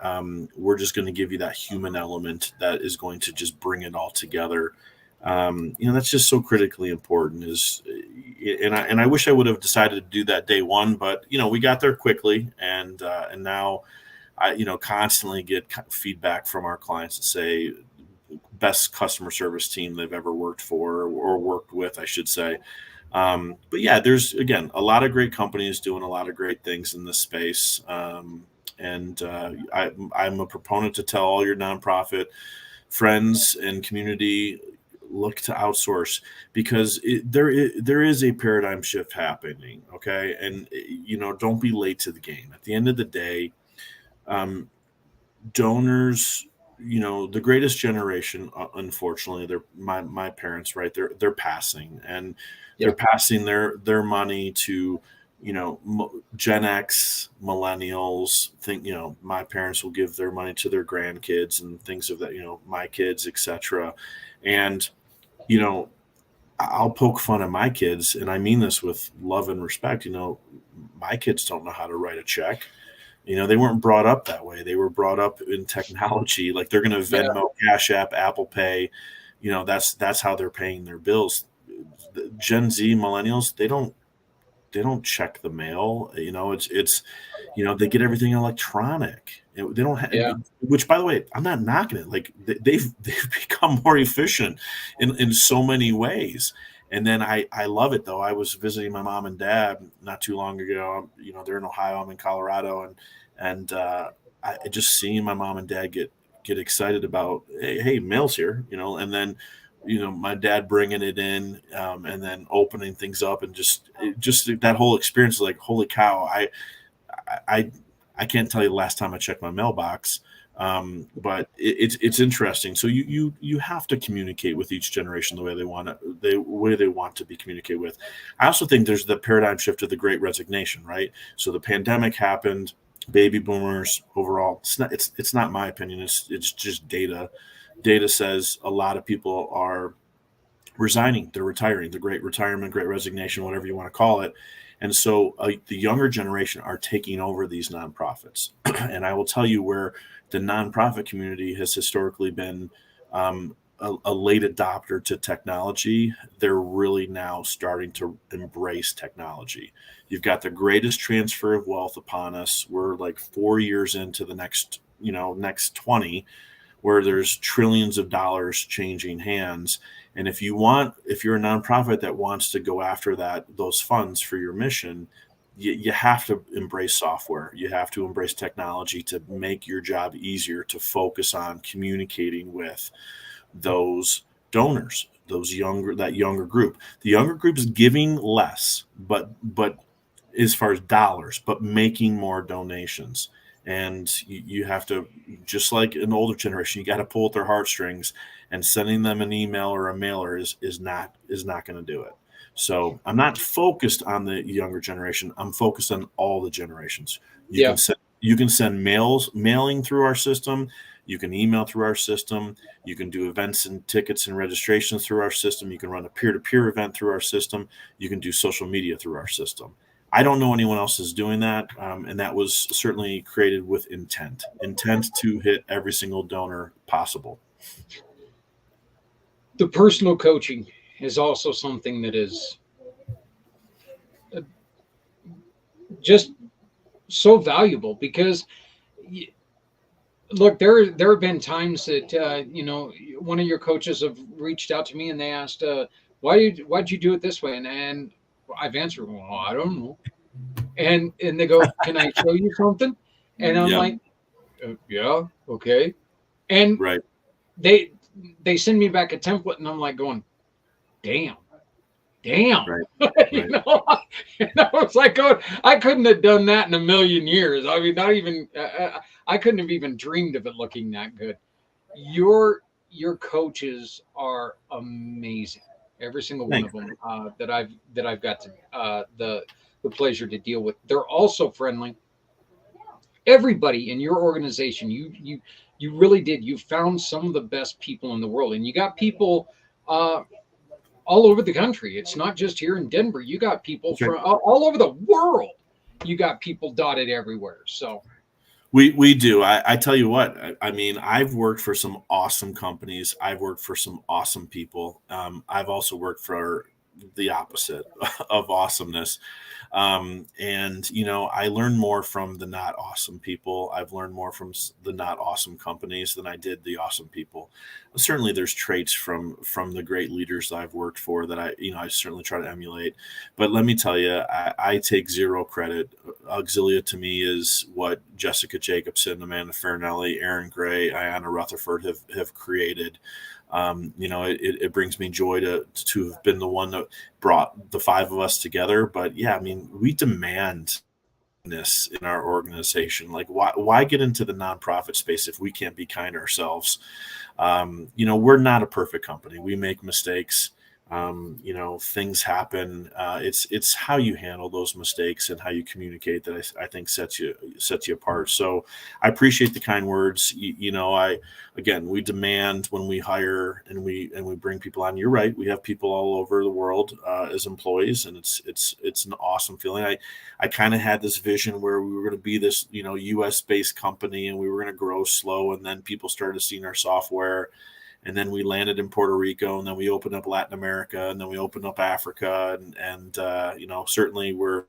we're just going to give you that human element that is going to just bring it all together. That's just so critically important. And I wish I would have decided to do that day one, but we got there quickly, and now I constantly get feedback from our clients that say best customer service team they've ever worked for or worked with, I should say. But yeah, there's again a lot of great companies doing a lot of great things in this space, and I'm a proponent to tell all your nonprofit friends and community look to outsource because there is a paradigm shift happening. Okay, and don't be late to the game. At the end of the day, donors. The greatest generation, unfortunately, they're my parents, right? They're passing, and they're passing their money to Gen X millennials. Think my parents will give their money to their grandkids and things of that, my kids, etc. And I'll poke fun at my kids, and I mean this with love and respect. My kids don't know how to write a check. They weren't brought up that way. They were brought up in technology. Like they're going to Venmo, Cash App, Apple Pay. That's how they're paying their bills. The Gen Z millennials, they don't check the mail. It's they get everything electronic. They don't have, which by the way, I'm not knocking it. Like they've become more efficient in so many ways. And then I love it though. I was visiting my mom and dad not too long ago. They're in Ohio. I'm in Colorado, and I just seeing my mom and dad get excited about hey, mail's here. And then my dad bringing it in and then opening things up and just that whole experience is like holy cow. I can't tell you the last time I checked my mailbox. But it's interesting. So you have to communicate with each generation the way they want to be communicated with. I also think there's the paradigm shift of the Great Resignation, right? So the pandemic happened, baby boomers overall. It's not my opinion. It's just data. Data says a lot of people are resigning. They're retiring. The Great Retirement, Great Resignation, whatever you want to call it. And so the younger generation are taking over these nonprofits. And I will tell you where the nonprofit community has historically been a late adopter to technology. They're really now starting to embrace technology. You've got the greatest transfer of wealth upon us. We're like 4 years into the next 20, where there's trillions of dollars changing hands. And if you're a nonprofit that wants to go after those funds for your mission, you have to embrace software. You have to embrace technology to make your job easier to focus on communicating with those donors, that younger group. The younger group is giving less, but as far as dollars, but making more donations. And you have to, just like an older generation, you got to pull at their heartstrings, and sending them an email or a mailer is not going to do it. So I'm not focused on the younger generation. I'm focused on all the generations. You You can send mailing through our system. You can email through our system. You can do events and tickets and registrations through our system. You can run a peer-to-peer event through our system. You can do social media through our system. I don't know anyone else is doing that, and that was certainly created with intent to hit every single donor possible. The personal coaching is also something that is just so valuable because look, there have been times that one of your coaches have reached out to me and they asked, why'd you do it this way? And I've answered, well, I don't know. And they go, can I show you something? And I'm like, yeah, okay. And right. They send me back a template, and I'm like going, damn. Right. You know, and I was like, oh, I couldn't have done that in a million years. I mean, not even I couldn't have even dreamed of it looking that good. Your coaches are amazing. Every single one of them that I've got to the pleasure to deal with. They're also friendly. Everybody in your organization, you really did. You found some of the best people in the world, and you got people all over the country. It's not just here in Denver. You got people from all over the world. You got people dotted everywhere. So we do. I tell you what, I mean, I've worked for some awesome companies. I've worked for some awesome people. I've also worked for the opposite of awesomeness. And, I learned more from the not awesome people. I've learned more from the not awesome companies than I did the awesome people. Certainly there's traits from the great leaders that I've worked for that I certainly try to emulate. But let me tell you, I take zero credit. Auxilia to me is what Jessica Jacobson, Amanda Farinelli, Aaron Gray, Ayanna Rutherford have created. It brings me joy to have been the one that brought the five of us together. But yeah, I mean, we demand this in our organization. Like, why get into the nonprofit space if we can't be kind ourselves? We're not a perfect company. We make mistakes. Things happen. It's how you handle those mistakes and how you communicate that I think sets you apart. So I appreciate the kind words. We demand when we hire and we bring people on. You're right. We have people all over the world as employees, and it's an awesome feeling. I kind of had this vision where we were going to be this, US based company, and we were going to grow slow, and then people started seeing our software. And then we landed in Puerto Rico, and then we opened up Latin America, and then we opened up Africa, and certainly we're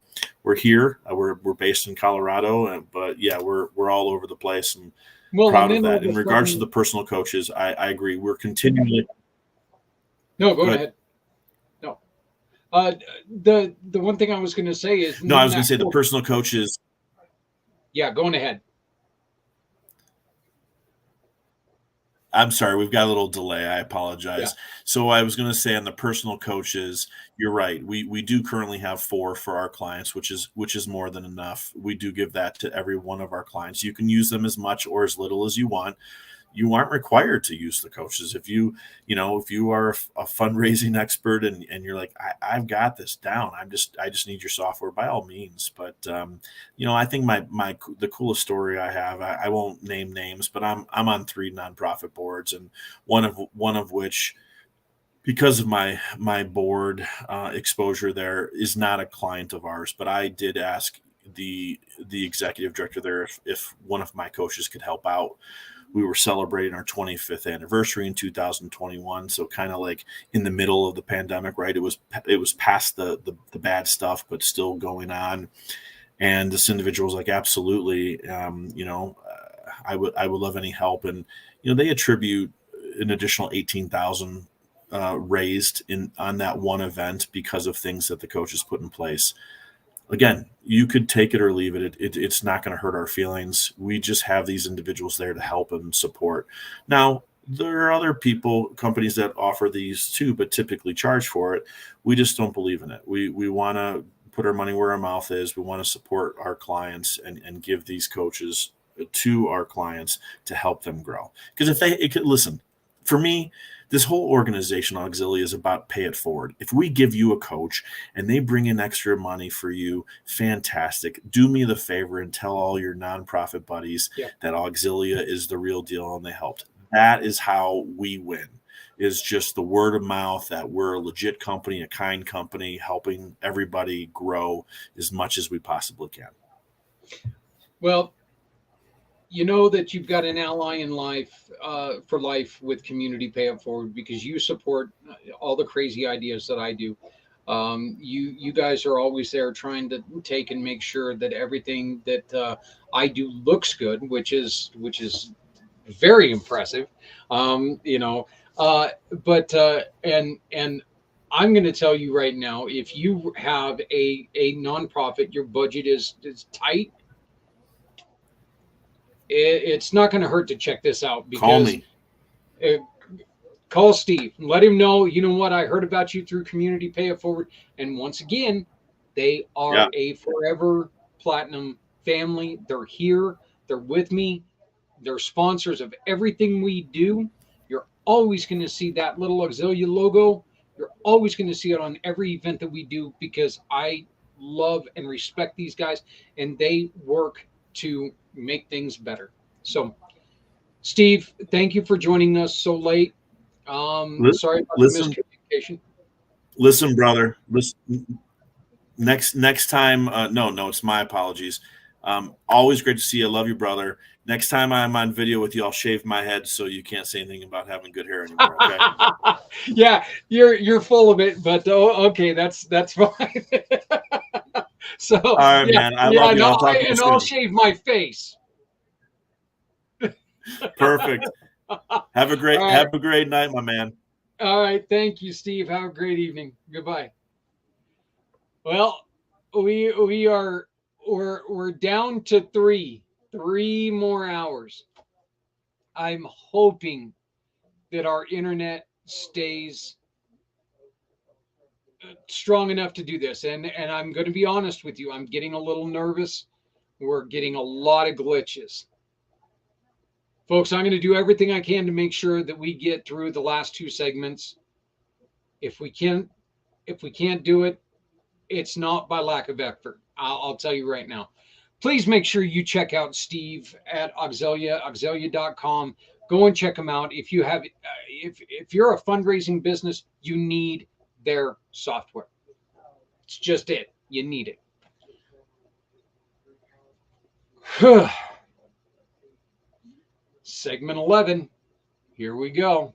here. We're based in Colorado, but yeah, we're all over the place, and proud of that. In regards to the personal coaches, I agree. We're continually. No, go ahead. No, the one thing I was going to say is no. I was going to say the personal coaches. Yeah, going ahead. I'm sorry, we've got a little delay. I apologize. Yeah. So I was going to say on the personal coaches, you're right. We do currently have 4 for our clients, which is more than enough. We do give that to every one of our clients. You can use them as much or as little as you want. You aren't required to use the coaches. If you are a fundraising expert and you're like, I've got this down, I just need your software, by all means. But I think the coolest story I have, I won't name names, but I'm on 3 nonprofit boards, and one of which, because of my board exposure there, is not a client of ours. But I did ask the executive director there if one of my coaches could help out. We were celebrating our 25th anniversary in 2021, so kind of like in the middle of the pandemic, right? It was past the bad stuff, but still going on. And this individual was like, absolutely, I would love any help. And they attribute an additional $18,000 raised on that one event because of things that the coaches put in place. Again, you could take it or leave it. It's not going to hurt our feelings. We just have these individuals there to help and support. Now, there are other companies that offer these too, but typically charge for it. We just don't believe in it. We want to put our money where our mouth is. We want to support our clients and give these coaches to our clients to help them grow. Because listen, for me, this whole organization, Auxilia, is about pay it forward. If we give you a coach and they bring in extra money for you, fantastic. Do me the favor and tell all your nonprofit buddies that Auxilia is the real deal and they helped. That is how we win, is just the word of mouth that we're a legit company, a kind company, helping everybody grow as much as we possibly can. Well, you know that you've got an ally in life for life with Community Pay It Forward, because you support all the crazy ideas that I do. You guys are always there trying to take and make sure that everything that I do looks good, which is very impressive. You know, but and I'm going to tell you right now, if you have a nonprofit, your budget is tight. It's not going to hurt to check this out, Call because me. Call Steve and let him know, you know what, I heard about you through Community Pay It Forward. And once again, they are a forever platinum family. They're here. They're with me. They're sponsors of everything we do. You're always going to see that little Auxilia logo. You're always going to see it on every event that we do, because I love and respect these guys, and they work to make things better. So, Steve, thank you for joining us so late. Sorry about the miscommunication. Listen, brother. Listen, next time. No, it's my apologies. Always great to see you. I love you, brother. Next time I'm on video with you, I'll shave my head so you can't say anything about having good hair anymore. Okay. Yeah, you're full of it, but okay, that's fine. So, all right, man. I love you. I'll shave my face. Perfect. Have a great night, my man. All right, thank you, Steve. Have a great evening. Goodbye. Well, we're down to three more hours. I'm hoping that our internet stays strong enough to do this. And I'm going to be honest with you, I'm getting a little nervous. We're getting a lot of glitches. Folks, I'm going to do everything I can to make sure that we get through the last two segments. If we can't do it, it's not by lack of effort. I'll tell you right now. Please make sure you check out Steve at auxilia.com. Go and check him out. If you have, if you're a fundraising business, you need their software. It's just it. You need it. Segment 11. Here we go.